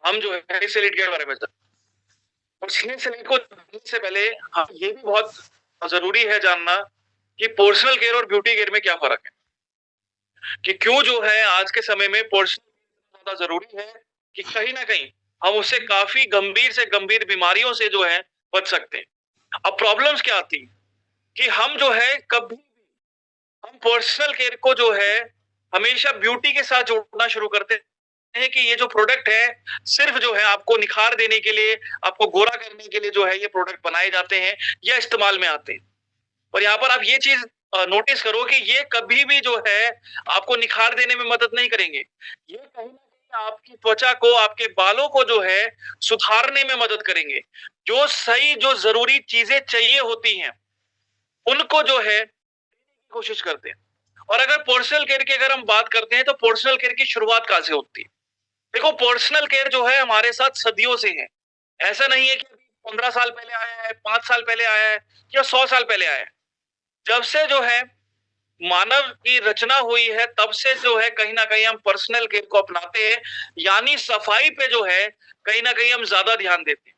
हम जो है सिलिट के बारे में और सिलिट को जानने से पहले ये भी बहुत जरूरी है जानना कि पर्सनल केयर और ब्यूटी केयर में क्या फर्क है, कि क्यों जो है आज के समय में पर्सनल ज्यादा जरूरी है, कि कहीं ना कहीं हम उससे काफी गंभीर से गंभीर बीमारियों से जो है बच सकते हैं। अब प्रॉब्लम्स क्या आती है कि हम जो है कभी हम पर्सनल केयर को जो है हमेशा ब्यूटी के साथ जोड़ना शुरू करते हैं कि ये जो प्रोडक्ट है सिर्फ जो है आपको निखार देने के लिए, आपको गोरा करने के लिए जो है ये प्रोडक्ट बनाए जाते हैं या इस्तेमाल में आते हैं। और यहाँ पर आप ये चीज नोटिस करो कि ये कभी भी जो है आपको निखार देने में मदद नहीं करेंगे। ये कहीं ना कहीं आपकी त्वचा को, आपके बालों को जो है सुधारने में मदद करेंगे। जो सही, जो जरूरी चीजें चाहिए होती हैं उनको जो है कोशिश करते हैं। और अगर पर्सनल केयर की अगर हम बात करते हैं तो पर्सनल केयर की शुरुआत कहां से होती है? देखो, पर्सनल केयर जो है हमारे साथ सदियों से है। ऐसा नहीं है कि 15 साल पहले आया है, 5 साल पहले आया है या 100 साल पहले आया है। जब से जो है मानव की रचना हुई है तब से जो है कहीं ना कहीं हम पर्सनल केयर को अपनाते हैं, यानी सफाई पे जो है कहीं ना कहीं हम ज्यादा ध्यान देते हैं।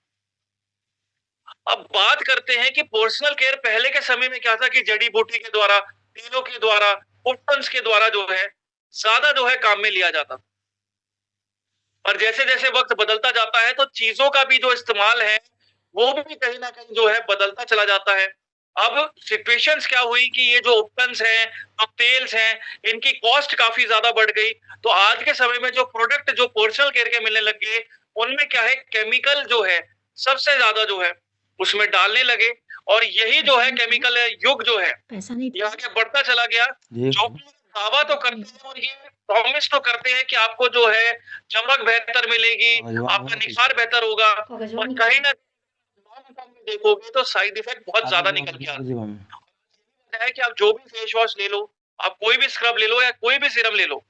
अब बात करते हैं कि पर्सनल केयर पहले के समय में क्या था कि जड़ी बूटी के द्वारा, तेलों के द्वारा, उपटन्स के द्वारा जो है ज्यादा जो है काम में लिया जाता। और जैसे जैसे वक्त बदलता जाता है तो चीजों का भी जो इस्तेमाल है वो भी कहीं ना कहीं जो है बदलता चला जाता है। अब सिचुएशंस क्या हुई कि ये जो उपटन्स हैं, जो तेल्स हैं, इनकी कॉस्ट काफी ज्यादा बढ़ गई। तो आज के समय में जो प्रोडक्ट जो पर्सनल केयर के मिलने लग गए उनमें क्या है, केमिकल जो है सबसे ज्यादा जो है उसमें डालने लगे। और यही जो है केमिकल युग जो है ये आगे बढ़ता चला गया। जो कि दावा तो करते हैं और ये प्रॉमिस तो करते हैं कि आपको जो है चमक बेहतर मिलेगी, आपका निखार बेहतर होगा, और कहीं ना लॉन्ग टर्म में देखोगे तो साइड इफेक्ट बहुत ज्यादा निकल के आते हैं। कि आप जो भी फेस वॉश ले लो, आप कोई भी स्क्रब ले लो या कोई भी सीरम ले लो,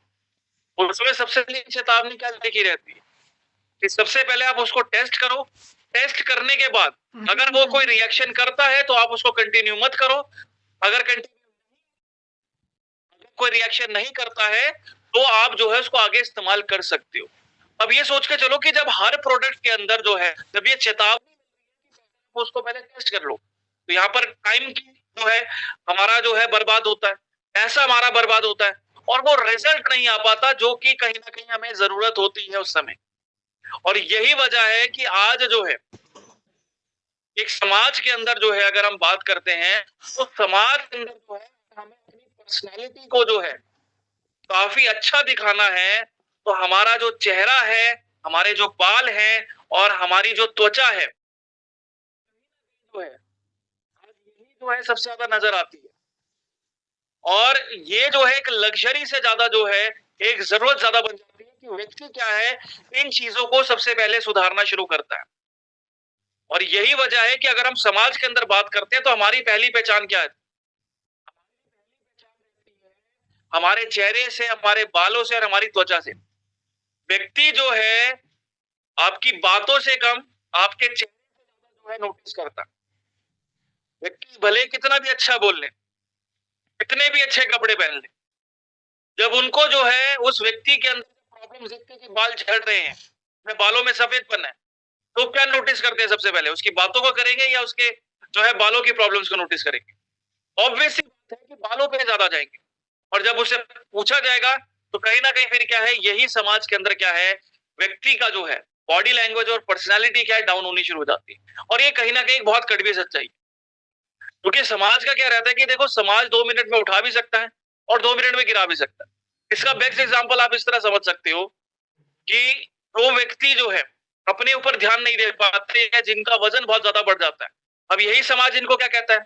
उसमें सबसे पहले चेतावनी क्या लिखी रहती है कि सबसे पहले आप उसको टेस्ट करो। टेस्ट करने के बाद अगर वो कोई रिएक्शन करता है तो आप उसको कंटिन्यू मत करो। अगर कोई रिएक्शन नहीं करता है तो आप जो है उसको आगे इस्तेमाल कर सकते हो। अब ये सोच के चलो कि जब हर प्रोडक्ट के अंदर जो है जब ये चेतावनी, उसको पहले टेस्ट कर लो, तो यहाँ पर टाइम की जो है हमारा जो है बर्बाद होता है, पैसा हमारा बर्बाद होता है, और वो रिजल्ट नहीं आ पाता जो कि कहीं ना कहीं हमें जरूरत होती है उस समय। और यही वजह है कि आज जो है एक समाज के अंदर जो है अगर हम बात करते हैं तो समाज के अंदर जो है हमें अपनी पर्सनैलिटी को जो है काफी अच्छा दिखाना है। तो हमारा जो चेहरा है, हमारे जो बाल हैं और हमारी जो त्वचा है जो है आज यही जो है सबसे ज्यादा नजर आती है। और ये जो है एक लग्जरी से ज्यादा जो है एक जरूरत ज्यादा बन जाती है कि व्यक्ति क्या है इन चीजों को सबसे पहले सुधारना शुरू करता है। और यही वजह है कि अगर हम समाज के अंदर बात करते हैं तो हमारी पहली पहचान क्या है? हमारे चेहरे से, हमारे बालों से और हमारी त्वचा से। व्यक्ति जो है आपकी बातों से कम आपके चेहरे से ज्यादा जो है नोटिस करता है। व्यक्ति भले कितना भी अच्छा बोल ले, कितने भी अच्छे कपड़े पहन ले, जब उनको जो है उस व्यक्ति के अंदर प्रॉब्लम दिखती है कि बाल झड़ रहे हैं, बालों में सफेदपन है, तो क्या नोटिस करते हैं? सबसे पहले उसकी बातों को करेंगे या उसके जो है बालों की प्रॉब्लम्स को नोटिस करेंगे? ऑब्वियस बात है कि बालों पे ज्यादा जाएंगे। और जब उससे पूछा जाएगा तो कहीं ना कहीं फिर क्या है, यही समाज के अंदर क्या है, व्यक्ति का जो है बॉडी लैंग्वेज और पर्सनालिटी क्या है डाउन होनी शुरू हो जाती है। और ये कहीं ना कहीं बहुत कड़वी सच्चाई है, क्योंकि समाज का क्या रहता है कि देखो समाज 2 मिनट में उठा भी सकता है और 2 मिनट में गिरा भी सकता है। इसका बेस्ट एग्जाम्पल आप इस तरह समझ सकते हो कि वो व्यक्ति जो है अपने ऊपर ध्यान नहीं दे पाते हैं, जिनका वजन बहुत ज्यादा बढ़ जाता है। अब यही समाज इनको क्या कहता है,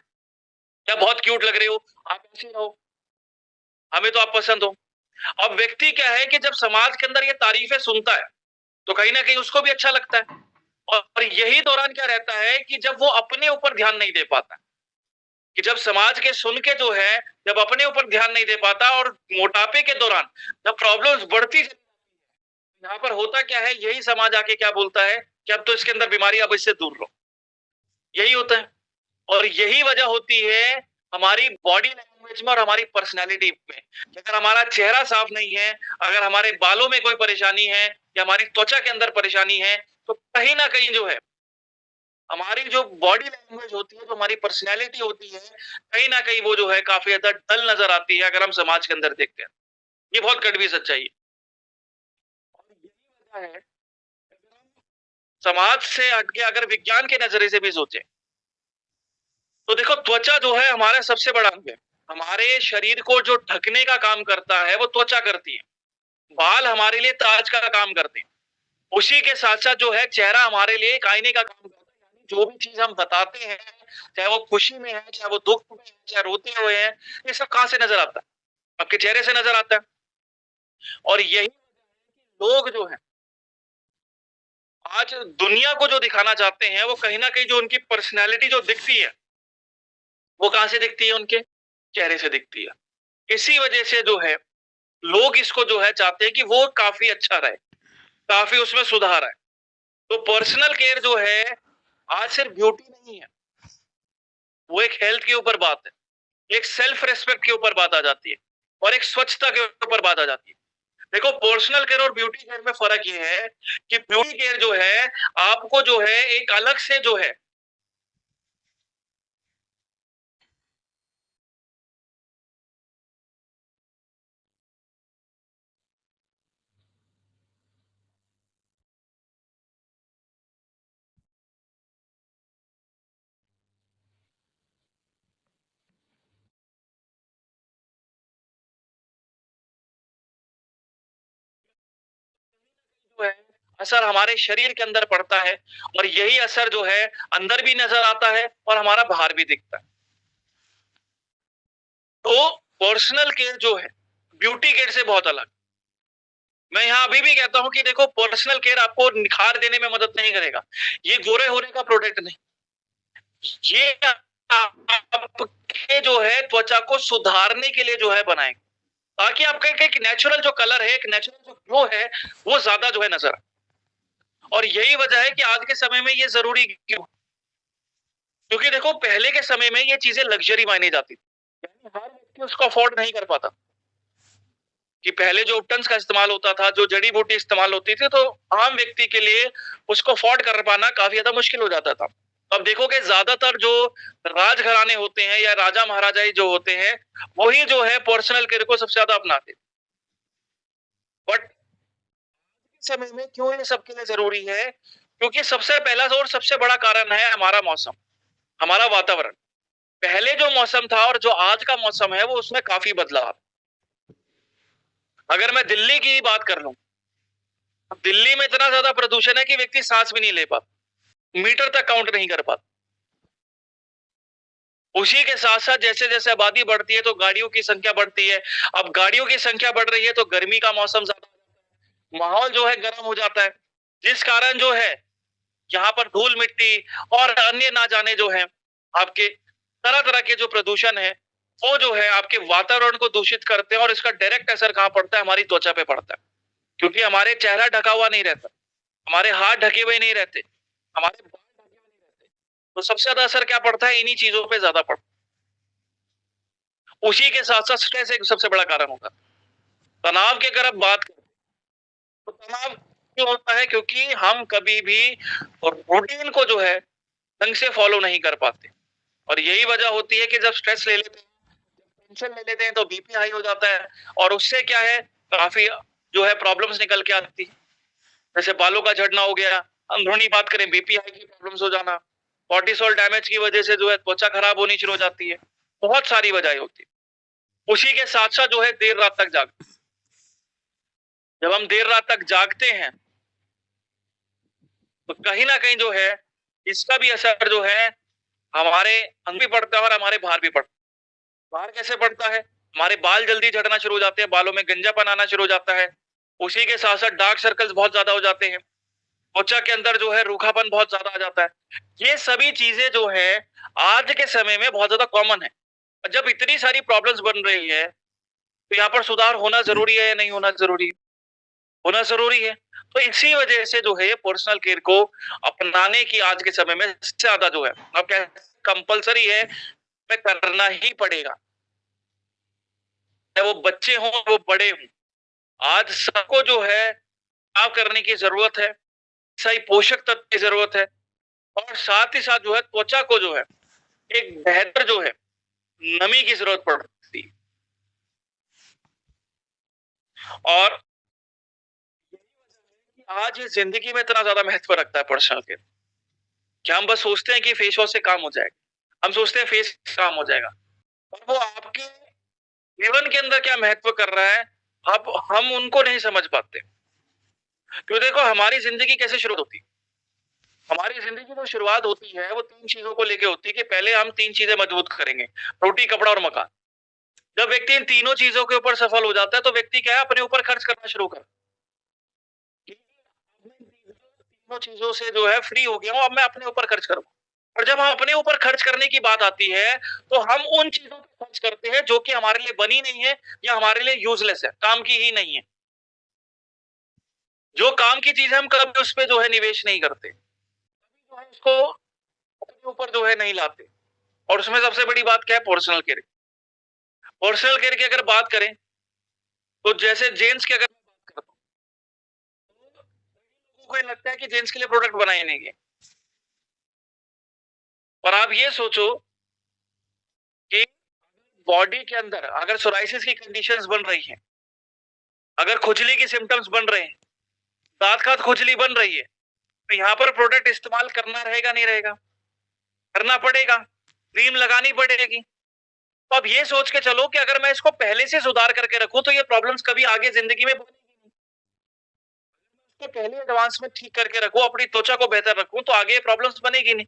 क्या बहुत क्यूट लग रहे हो, आप ऐसे रहो, हमें तो आप पसंद हो। अब व्यक्ति क्या है कि जब समाज के अंदर ये तारीफें सुनता है तो कहीं ना कहीं उसको भी अच्छा लगता है। और यही दौरान क्या रहता है कि जब वो अपने ऊपर ध्यान नहीं दे पाता, कि जब समाज के सुन के जो है जब अपने ऊपर ध्यान नहीं दे पाता और मोटापे के दौरान जब प्रॉब्लम्स बढ़ती, यहाँ पर होता क्या है, यही समाज आके क्या बोलता है कि अब तो इसके अंदर बीमारी, अब इससे दूर रहो। यही होता है। और यही वजह होती है हमारी बॉडी लैंग्वेज में और हमारी पर्सनैलिटी में। अगर हमारा चेहरा साफ नहीं है, अगर हमारे बालों में कोई परेशानी है या हमारी त्वचा के अंदर परेशानी है, तो कहीं न कहीं जो है, हमारी जो बॉडी लैंग्वेज होती है, जो हमारी पर्सनैलिटी होती है, कहीं न कहीं वो जो है काफ़ी ज़्यादा डल नज़र आती है अगर हम समाज के अंदर देखते हैं। ये बहुत कड़वी सच्चाई है। और यही वजह है, अगर हम समाज से हट के अगर विज्ञान के नज़रिए से भी सोचें, तो देखो त्वचा जो है हमारा सबसे बड़ा अंग है। हमारे शरीर को जो ढकने का काम करता है, वो त्वचा करती है। बाल हमारे लिए ताज का काम करते हैं। उसी के साथ-साथ जो है चेहरा हमारे लिए एक आईने का काम करता है। यानी जो भी चीज़ हम बताते हैं, चाहे वो खुशी में है, चाहे वो दुःख में है, चाहे रोते हुए हैं, ये सब कहाँ से नज़र आता है? आपके चेहरे से नज़र आता है। और यही लोग जो हैं, आज दुनिया को जो दिखाना चाहते हैं, वो कहीं न कहीं जो उनकी पर्सनैलिटी जो दिखती है, वो कहाँ से दिखती है? उनके चेहरे से दिखती है। इसी वजह से जो है, लोग इसको जो है चाहते हैं कि वो काफ़ी अच्छा रहे, काफ़ी उसमें सुधार आए। तो पर्सनल केयर जो है, आज सिर्फ ब्यूटी नहीं है, वो एक हेल्थ के ऊपर बात है, एक सेल्फ रिस्पेक्ट के ऊपर बात आ जाती है और एक स्वच्छता के ऊपर बात आ जाती है। देखो पर्सनल केयर और ब्यूटी केयर में फ़र्क ये है कि ब्यूटी केयर जो है, आपको जो है एक अलग से जो है जो है असर हमारे शरीर के अंदर पड़ता है और यही असर जो है अंदर भी नज़र आता है और हमारा बाहर भी दिखता है। तो पर्सनल केयर जो है, ब्यूटी केयर से बहुत अलग। मैं यहाँ अभी भी कहता हूँ कि देखो पर्सनल केयर आपको निखार देने में मदद नहीं करेगा। ये गोरे होने का प्रोडक्ट नहीं। ये आपके जो है त्वचा को सुधारने के लिए जो है बनाए, ताकि आपका एक नेचुरल जो कलर है, एक नेचुरल जो ग्लो है, वो ज़्यादा जो है नज़र आए। और यही वजह है कि आज के समय में ये ज़रूरी क्यों? क्योंकि देखो पहले के समय में ये चीज़ें लग्ज़री मानी जाती थी। यानी हर व्यक्ति उसको अफ़ोर्ड नहीं कर पाता। कि पहले जो उपटन्स का इस्तेमाल होता था, जो जड़ी-बूटी इस्तेमाल होती थी, तो आम व्यक्ति के लिए उसको अफ़ोर्ड कर पाना काफ़ी ज़्यादा मुश्किल हो जाता था। अब देखोगे ज़्यादातर जो राजघराने होते हैं या राजा-महाराजा जो होते हैं, वही जो है पर्सनल केयर को सबसे ज़्यादा अपनाते। बट समय में क्यों ये सबके लिए ज़रूरी है? क्योंकि सबसे पहला और सबसे बड़ा कारण है हमारा मौसम, हमारा वातावरण। पहले जो मौसम था और जो आज का मौसम है, वो उसमें काफ़ी बदलाव। अगर मैं दिल्ली की बात कर लूँ, दिल्ली में इतना ज़्यादा प्रदूषण है कि व्यक्ति साँस भी नहीं ले पाता, मीटर तक काउंट नहीं कर पाता। उसी के साथ-साथ जैसे-जैसे आबादी बढ़ती है, तो गाड़ियों की संख्या बढ़ती है। अब गाड़ियों की संख्या बढ़ रही है, तो गर्मी का मौसम ज़्यादा, माहौल जो है गर्म हो जाता है, जिस कारण जो है यहाँ पर धूल-मिट्टी और अन्य ना जाने जो हैं, आपके तरह-तरह के जो प्रदूषण है, वो जो है आपके वातावरण को दूषित करते हैं और इसका डायरेक्ट असर कहाँ पड़ता है? हमारी त्वचा पे पड़ता है। क्योंकि हमारे चेहरा ढका हुआ नहीं रहता, हमारे हाथ ढके हुए नहीं रहते, हमारे बाल ढके हुए नहीं रहते। तो सबसे ज़्यादा असर क्या पड़ता है? इन्हीं चीज़ों पे ज़्यादा पड़ता है। उसी के साथ-साथ स्ट्रेस एक सबसे बड़ा कारण होता है। तनाव की अगर आप बात करें, तो तनाव क्यों होता है? क्योंकि हम कभी भी रूटीन को जो है ढंग से फॉलो नहीं कर पाते और यही वजह होती है कि जब स्ट्रेस ले लेते हैं, टेंशन ले लेते हैं तो बीपी हाई हो जाता है और उससे क्या है काफ़ी जो है प्रॉब्लम्स निकल के आती है। जैसे बालों का झड़ना हो गया, अंदरूनी बात करें बीपी हाई की प्रॉब्लम्स हो जाना, कॉर्टिसोल डैमेज की वजह से जो है त्वचा खराब होनी शुरू हो जाती है। बहुत सारी वजहें होती है। उसी के साथ-साथ जो है देर रात तक जाग, जब हम देर रात तक जागते हैं, तो कहीं न कहीं जो है इसका भी असर जो है हमारे अंग भी पड़ता है और हमारे बाहर भी पड़ता है। बाहर कैसे पड़ता है? हमारे बाल जल्दी झड़ना शुरू हो जाते हैं, बालों में गंजापन आना शुरू हो जाता है। उसी के साथ-साथ डार्क सर्कल्स बहुत ज़्यादा हो जाते हैं। त्वचा के अंदर जो है रूखापन बहुत ज़्यादा आ जाता है। ये सभी चीज़ें जो है आज के समय में बहुत ज़्यादा कॉमन है। और जब इतनी सारी प्रॉब्लम्स बन रही है, तो यहाँ पर सुधार होना ज़रूरी है या नहीं होना ज़रूरी है? होना ज़रूरी है। तो इसी वजह से जो है ये पर्सनल केयर को अपनाने की आज के समय में ज़्यादा जो है अब क्या कंपल्सरी है, हमें करना ही पड़ेगा। चाहे वो बच्चे हों, वो बड़े हों। आज सबको जो है बदलाव करने की जरूरत है, सही पोषक तत्व की जरूरत है, और साथ ही साथ जो है त्वचा को जो है एक बेहतर जो है नमी की जरूरत पड़ती है। और आज इस जिंदगी में इतना ज्यादा महत्व रखता है पर्सनल केयर, कि हम बस सोचते हैं कि फेस वॉश से काम हो जाएगा, हम सोचते हैं फेस काम हो जाएगा, और वो आपके जीवन के अंदर क्या महत्व कर रहा है, अब हम उनको नहीं समझ पाते। क्यों, देखो हमारी जिंदगी कैसे शुरू होती है, हमारी जिंदगी जो शुरुआत होती है वो तीन चीजों को लेके होती है, कि पहले हम तीन चीजें मजबूत करेंगे, रोटी, कपड़ा और मकान। जब व्यक्ति इन तीनों चीजों के ऊपर सफल हो जाता है तो व्यक्ति क्या है, अपने ऊपर खर्च करना शुरू कर, तीनों चीजों से जो है फ्री हो गया हूं, अब मैं अपने ऊपर खर्च करूँ। और जब हम अपने ऊपर खर्च करने की बात आती है तो हम उन चीजों पर खर्च करते हैं जो कि हमारे लिए बनी नहीं है या हमारे लिए यूजलेस है, काम की ही नहीं है। जो काम की चीज है हम कभी उस पे जो है निवेश नहीं करते, जो है उसको अपने ऊपर जो है नहीं लाते। और उसमें सबसे बड़ी बात क्या है, पर्सनल केयर। पर्सनल केयर की अगर बात करें तो जैसे जेंट्स की अगर बात करता हूं, तो लोगों को लगता है कि जेंट्स के लिए प्रोडक्ट बनाए नहीं गए। और आप ये सोचो कि बॉडी के अंदर अगर सोराइसिस की कंडीशंस बन रही हैं, अगर खुजली की सिम्टम्स बन रहे हैं, दांत खात खुजली बन रही है, तो यहाँ पर प्रोडक्ट इस्तेमाल करना रहेगा नहीं रहेगा, करना पड़ेगा, क्रीम लगानी पड़ेगी। तो अब ये सोच के चलो कि अगर मैं इसको पहले से सुधार करके रखूं तो ये प्रॉब्लम्स कभी आगे जिंदगी में बनेगी नहीं। इसको पहले एडवांस में ठीक करके रखूं, अपनी त्वचा को बेहतर रखूं, तो आगे ये प्रॉब्लम्स बनेगी नहीं।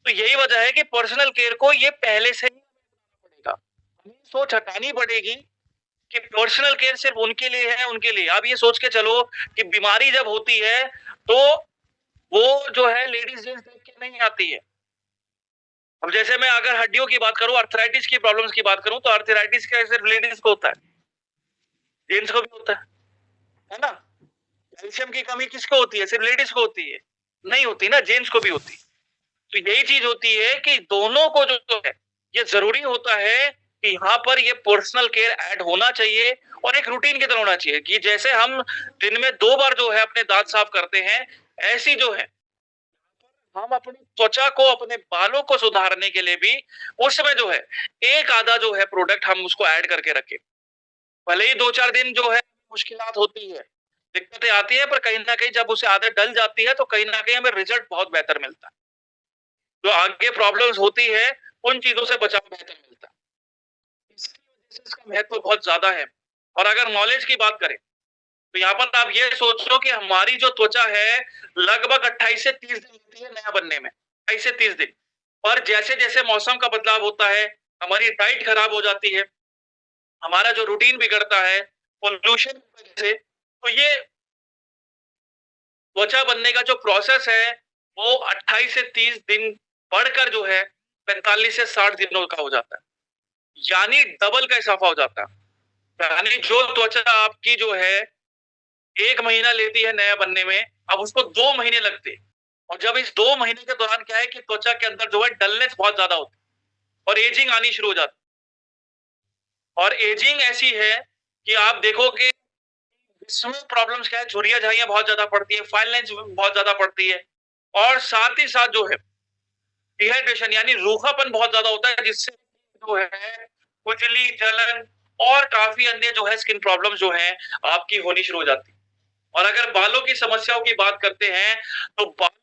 तो यही वजह है कि पर्सनल केयर को ये पहले से ही पड़ेगा, हमें सोच हटानी पड़ेगी कि पर्सनल केयर सिर्फ उनके लिए है, उनके लिए। आप ये सोच के चलो कि बीमारी जब होती है तो वो जो है लेडीज जेंट्स देख के नहीं आती है। अब जैसे मैं अगर हड्डियों की बात करूं, अर्थराइटिस की प्रॉब्लम्स की बात करूं, तो अर्थराइटिस का सिर्फ लेडीज को होता है, जेंट्स को भी होता है ना। कैल्शियम की कमी किसको होती है, सिर्फ लेडीज को होती है? नहीं होती ना, जेंट्स को भी होती है। तो यही चीज होती है कि दोनों को जो है ये जरूरी होता है कि यहाँ पर ये पर्सनल केयर ऐड होना चाहिए, और एक रूटीन की तरह होना चाहिए, कि जैसे हम दिन में 2 बार जो है अपने दांत साफ करते हैं, ऐसी जो है हम अपनी त्वचा को, अपने बालों को सुधारने के लिए भी उसमें जो है एक आधा जो है प्रोडक्ट हम उसको ऐड करके रखें। भले ही 2-4 दिन जो है मुश्किलात होती है, दिक्कतें आती है, पर कहीं न कहीं जब उसे आदत डल जाती है तो कहीं न कहीं हमें रिजल्ट बहुत बेहतर मिलता है। जो आगे प्रॉब्लम्स होती है, उन चीज़ों से बचाव बेहतर मिलता है। इसकी वजह से इसका महत्व बहुत ज़्यादा है। और अगर नॉलेज की बात करें, तो यहाँ पर आप ये सोचो कि हमारी जो त्वचा है, लगभग 28 से 30 दिन लगती है नया बनने में, 28 से 30 दिन। और जैसे-जैसे मौसम का बदलाव होता है, हमारी डाइट खराब हो जाती है, हमारा जो रूटीन बिगड़ता है, पॉल्यूशन की वजह से, तो ये त्वचा बनने का जो प्रोसेस है, वो 28 से 30 दिन बढ़कर जो है 45 से 60 दिनों का हो जाता है। यानी डबल का इज़ाफ़ा हो जाता है। यानी जो त्वचा आपकी जो है 1 महीना लेती है नया बनने में, अब उसको 2 महीने लगते हैं। और जब इस 2 महीने के दौरान क्या है कि त्वचा के अंदर जो है डलनेस बहुत ज़्यादा होती है और एजिंग आनी शुरू हो जाती है। और एजिंग ऐसी है कि आप देखोगे इसमें प्रॉब्लम्स क्या है, झुर्रियाँ-झाइयाँ बहुत ज़्यादा पड़ती है, फाइन लाइन्स बहुत ज़्यादा पड़ती है, और साथ ही साथ जो है डिहाइड्रेशन यानी रूखापन बहुत ज़्यादा होता है, जिससे जो है खुजली, जलन और काफ़ी अन्य जो है स्किन प्रॉब्लम्स जो हैं आपकी होनी शुरू हो जाती है। और अगर बालों की समस्याओं की बात करते हैं, तो बालों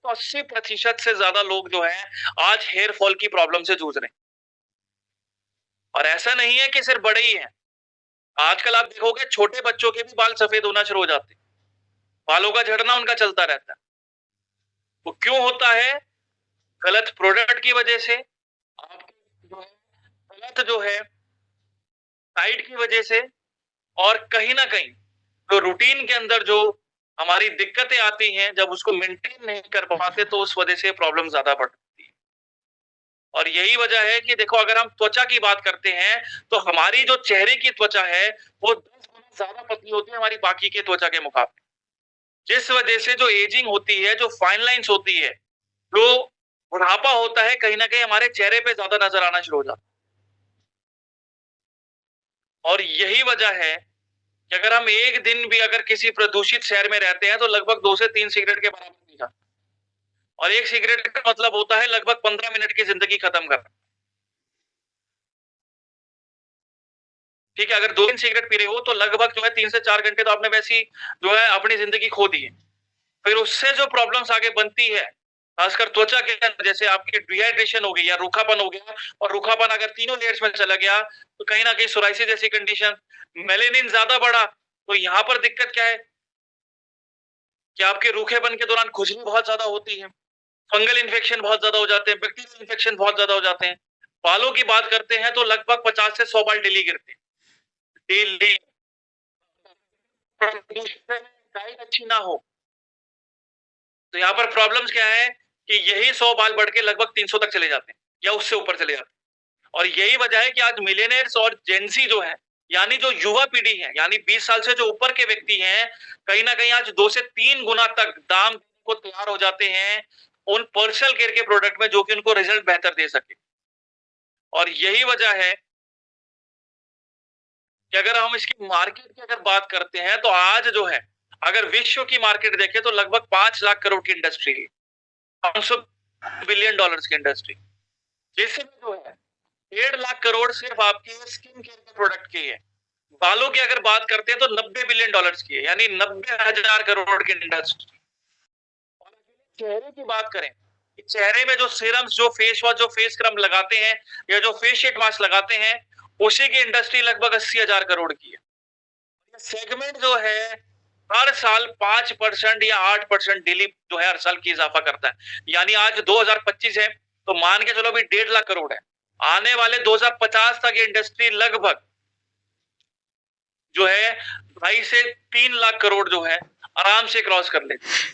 तो 80% से ज़्यादा लोग जो हैं आज हेयर फॉल की प्रॉब्लम से जूझ रहे हैं। और ऐसा नहीं है कि सिर्फ बड़े ही हैं। आजकल आप देखोगे छोटे बच्चों के भी बाल सफ़ेद होना शुरू हो जाते हैं। बालों का झड़ना उनका चलता रहता है। वो क्यों होता है? गलत प्रोडक्ट की वजह से, आपकी जो है गलत जो है डाइट की वजह से, और कहीं न कहीं जो रूटीन के अंदर जो हमारी दिक्कतें आती हैं, जब उसको मेंटेन नहीं कर पाते तो उस वजह से प्रॉब्लम ज़्यादा बढ़ती है। और यही वजह है कि देखो अगर हम त्वचा की बात करते हैं, तो हमारी जो चेहरे की त्वचा है, वो 10 गुना ज़्यादा पतली होती है हमारी बाकी के त्वचा के मुकाबले। जिस वजह से जो एजिंग होती है, जो फाइन लाइन्स होती है, जो बुढ़ापा होता है, कहीं न कहीं हमारे चेहरे पे ज़्यादा नज़र आना शुरू हो जाता है। और यही वजह है कि अगर हम एक दिन भी अगर किसी प्रदूषित शहर में रहते हैं तो लगभग 2 से 3 सिगरेट के बराबर पी जाते हैं। और एक सिगरेट का मतलब होता है लगभग 15 मिनट की जिंदगी खत्म करना। ठीक है, अगर 2 दिन सिगरेट पी रहे हो तो लगभग जो है 3 से 4 घंटे तो आपने वैसे ही जो है अपनी जिंदगी खो दी है। फिर उससे जो प्रॉब्लम्स आगे बनती है, खासकर त्वचा के अंदर, जैसे आपकी डिहाइड्रेशन हो गई या रूखापन हो गया, और रूखापन अगर तीनों लेयर्स में चला गया तो कहीं न कहीं सोराइसिस जैसी कंडीशन, मेलानिन ज़्यादा बढ़ा, तो यहाँ पर दिक्कत क्या है कि आपके रूखेपन के दौरान खुजली बहुत ज़्यादा होती है, फंगल इन्फेक्शन बहुत ज़्यादा हो जाते हैं, बैक्टीरियल इन्फेक्शन बहुत ज़्यादा हो जाते हैं। बालों की बात करते हैं तो लगभग 50 से 100 बाल डेली गिरते हैं, डेली। डाइट अच्छी ना हो तो यहाँ पर प्रॉब्लम्स क्या है कि यही 100 बाल बढ़ के लगभग 300 तक चले जाते हैं या उससे ऊपर चले जाते हैं। और यही वजह है कि आज मिलेनियर्स और जेंजी जो है, यानी जो युवा पीढ़ी है, यानी 20 साल से जो ऊपर के व्यक्ति हैं, कहीं ना कहीं आज 2 से 3 गुना तक दाम को तैयार हो जाते हैं उन पर्सनल केयर के प्रोडक्ट में जो कि उनको रिजल्ट बेहतर दे सके। और यही वजह है कि अगर हम इसकी मार्केट की अगर बात करते हैं तो आज जो है, अगर विश्व की मार्केट देखें तो लगभग 5 लाख करोड़ की इंडस्ट्री है, 500 बिलियन डॉलर्स की इंडस्ट्री, जिसमें जो है 1.5 लाख करोड़ सिर्फ आपकी स्किन केयर के प्रोडक्ट की है। बालों की अगर बात करते हैं तो 90 बिलियन डॉलर्स की है, यानी 90,000 करोड़ की इंडस्ट्री। और चेहरे की बात करें, कि चेहरे में जो सीरम्स, जो फेस वॉश, जो फेस क्रम लगाते हैं या जो फेस शीट मास्क लगाते हैं, उसी की इंडस्ट्री लगभग 80,000 करोड़ की है। सेगमेंट जो है हर साल 5% या 8% डेली जो है हर साल की इजाफा करता है। यानी आज 2025 है तो मान के चलो भी 1.5 लाख करोड़ है। आने वाले 2050 तक ये इंडस्ट्री लगभग जो है 2.5 से 3 लाख करोड़ जो है आराम से क्रॉस कर लेती है।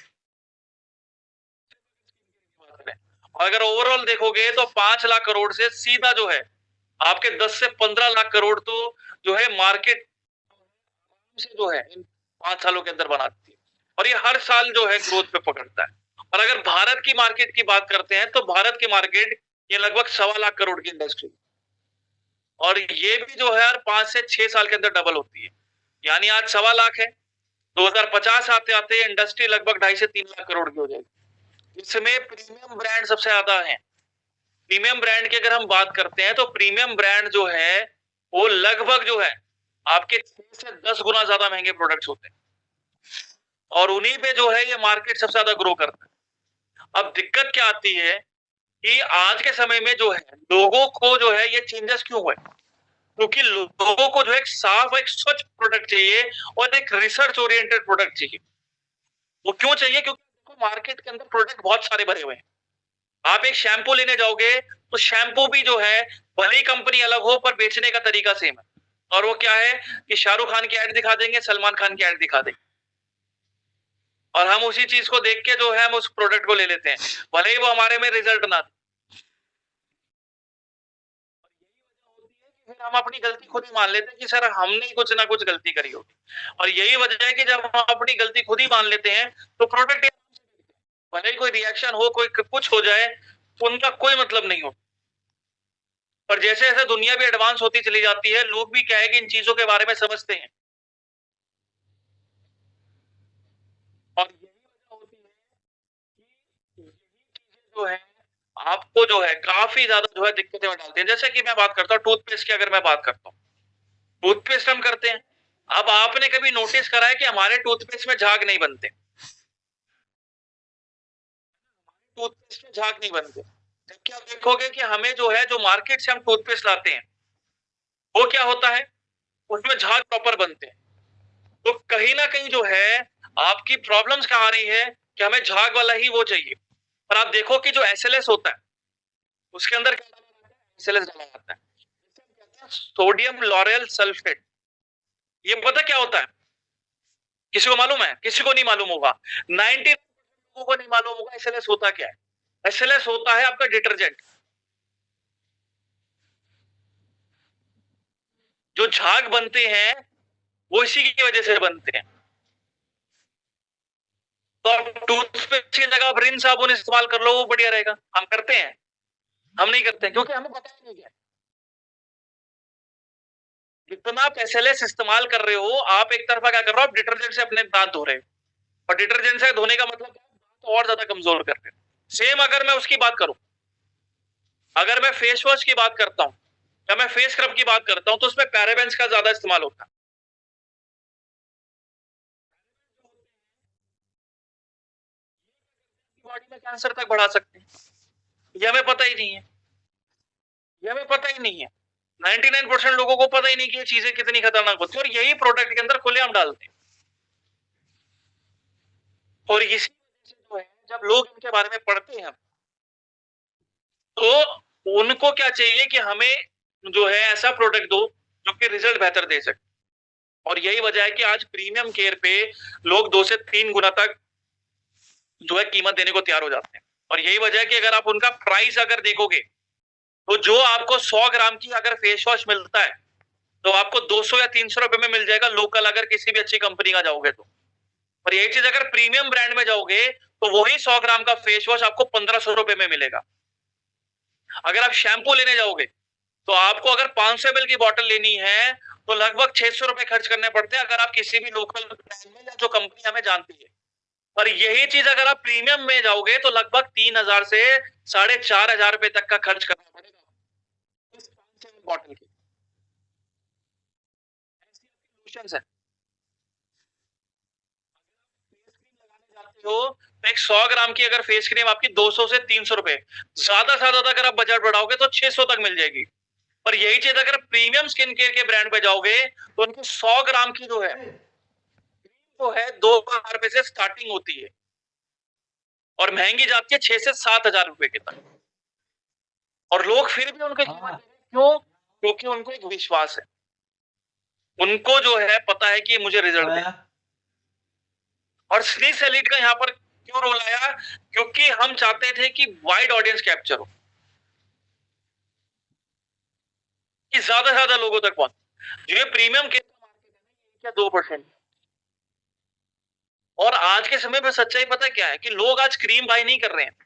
और अगर ओवरऑल देखोगे तो 5 लाख करोड़ से सीधा जो है आपके 10 से 15 लाख करोड़ तो जो है मार्केट से जो है इन 5 सालों के अंदर बनाती है। और ये हर साल जो है ग्रोथ पे पकड़ता है। और अगर भारत की मार्केट की बात करते हैं तो भारत की मार्केट ये लगभग 1.25 लाख करोड़ की इंडस्ट्री, और ये भी जो है हर 5 से 6 साल के अंदर डबल होती है। यानी आज 1.25 लाख है, 2050 आते-आते इंडस्ट्री लगभग 2.5 से 3 लाख करोड़ की हो जाएगी। इसमें प्रीमियम ब्रांड सबसे ज़्यादा हैं। प्रीमियम ब्रांड की अगर हम बात करते हैं तो प्रीमियम ब्रांड जो है, वो लगभग जो है आपके 6 से 10 गुना ज़्यादा महँगे प्रोडक्ट्स होते हैं। और उन्हीं पे जो है ये मार्केट सबसे ज़्यादा ग्रो करता है। अब दिक्कत क्या आती है कि आज के समय में जो है लोगों को जो है ये चेंजेस क्यों हुए? क्योंकि लोगों को जो है एक साफ, एक स्वच्छ प्रोडक्ट चाहिए और एक रिसर्च ओरिएंटेड प्रोडक्ट चाहिए। वो क्यों चाहिए? क्योंकि मार्केट के अंदर प्रोडक्ट बहुत सारे भरे हुए हैं। आप एक शैम्पू लेने जाओगे तो शैम्पू भी जो है भले ही कंपनी अलग हो पर बेचने का तरीका सेम है। और वो क्या है कि शाहरुख खान की एड दिखा देंगे, सलमान खान की एड दिखा देंगे। और हम उसी चीज़ को देख के जो है हम उस प्रोडक्ट को ले लेते हैं। भले ही वो हमारे में रिजल्ट ना दे। फिर हम अपनी गलती खुद ही मान लेते हैं कि सर हमने ही कुछ ना कुछ गलती करी होगी। और यही वजह है कि जब हम अपनी गलती खुद ही मान लेते हैं तो प्रोडक्ट, भले ही कोई रिएक्शन हो, कोई कुछ हो जाए, उनका कोई मतलब नहीं हो। पर जैसे-जैसे दुनिया भी एडवांस होती चली जाती है, लोग भी क्या है कि इन चीज़ों के बारे में समझते हैं। और यही वजह होती है कि यही चीज़ें जो है आपको जो है काफ़ी ज़्यादा जो है दिक्कतें में डालती हैं। जैसे कि मैं बात करता हूँ टूथपेस्ट की, अगर मैं बात करता हूँ। टूथपेस्ट हम करते हैं। अब आपने कभी नोटिस करा है कि हमारे टूथपेस्ट में झाग नहीं बनते? टूथपेस्ट में झाग नहीं बनते। जबकि आप देखोगे कि हमें जो है जो मार्केट से हम टूथपेस्ट लाते हैं, वो क्या होता है? उसमें झाग प्रॉपर बनते हैं। तो कहीं न कहीं जो है आपकी प्रॉब्लम्स कहाँ आ रही है कि हमें झाग वाला ही वो चाहिए। और आप देखो कि जो एसएलएस होता है, उसके अंदर क्या डाला जाता है? एसएलएस डाला जाता है। जिसे हम कहते हैं सोडियम लॉरेल सल्फेट। ये पता क्या होता है? किसी को मालूम है? किसी को नहीं मालूम होगा। 90 लोगों को नहीं मालूम होगा एसएलएस होता क्या है? एसएलएस होता है आपका डिटर्जेंट। जो झाग बनते हैं, वो इसी की वजह से बनते हैं। तो आप टूथपेस्ट की जगह आप रिन साबुन इस्तेमाल कर लो, वो बढ़िया रहेगा। हम करते हैं? हम नहीं करते हैं क्योंकि हमें पता ही नहीं है। जितना पैसेलेस इस्तेमाल कर रहे हो, आप एक तरफा क्या कर रहे हो, आप डिटर्जेंट से अपने दांत धो रहे हो, और डिटर्जेंट से धोने का मतलब दांत और ज्यादा कमजोर कर रहे हो। सेम अगर मैं उसकी बात करूं, अगर मैं फेस वॉश की बात करता हूं या मैं फेस स्क्रब की बात करता हूं, तो उसमें पैराबेन्स का ज्यादा इस्तेमाल होता है। बॉडी में कैंसर तक बढ़ा सकते हैं, ये हमें पता ही नहीं है। ये हमें पता ही नहीं है। 99% लोगों को पता ही नहीं कि ये चीजें कितनी खतरनाक होती है, और यही प्रोडक्ट के अंदर खुलेआम डालते हैं। और इसी वजह से जो है, जब लोग इनके बारे में पढ़ते हैं, तो उनको क्या चाहिए कि हमें जो है ऐसा प्रोडक्ट दो जो कि रिजल्ट बेहतर दे सके। और यही वजह है कि आज प्रीमियम केयर पे लोग 2 से 3 गुना तक जो है कीमत देने को तैयार हो जाते हैं। और यही वजह है कि अगर आप उनका प्राइस अगर देखोगे, तो जो आपको 100 ग्राम की अगर फेस वॉश मिलता है, तो आपको 200 या 300 रुपए में मिल जाएगा लोकल, अगर किसी भी अच्छी कंपनी का जाओगे तो। और यही चीज अगर प्रीमियम ब्रांड में जाओगे, तो वही 100 ग्राम का फेस वॉश आपको 1500 रुपए में मिलेगा। अगर आप शैम्पू लेने जाओगे, तो आपको अगर 500 ml की बॉटल लेनी है, तो लगभग 600 रुपए खर्च करने पड़ते हैं, अगर आप किसी भी लोकल ब्रांड में या जो कंपनी हमें जानती है। और यही चीज अगर आप प्रीमियम में जाओगे, तो लगभग 3000 से 4500 रुपए तक का खर्च करना पड़ेगा इस 500 ml बॉटल की। ऐसी सॉल्यूशंस है। फेस क्रीम लगाने जाते हो, तो एक 100 ग्राम की अगर फेस क्रीम आपकी 200 से 300 रुपए, ज्यादा से ज्यादा अगर आप बजट बढ़ाओगे तो 600 तक मिल जाएगी। पर यही चीज अगर प्रीमियम स्किन केयर के ब्रांड पे जाओगे, तो उनकी 100 ग्राम की जो है, तो है 2000 रुपए से स्टार्टिंग होती है, और महंगी जाती है 6 से 7000 रुपए के तक। और लोग फिर भी उनके कीमत दे रहे हैं। क्यों? क्योंकि उनको एक विश्वास है, उनको जो है पता है कि ये मुझे रिजल्ट देगा। और स्लीप एलीट का यहाँ पर क्यों रोल आया? क्योंकि हम चाहते थे कि वाइड ऑडियंस कैप्चर हो, कि ज्यादा से ज्यादा लोगों तक पहुंचे। जो ये प्रीमियम के क्या 2%। और आज के समय में सच्चाई पता क्या है, कि लोग आज क्रीम बाय नहीं कर रहे हैं,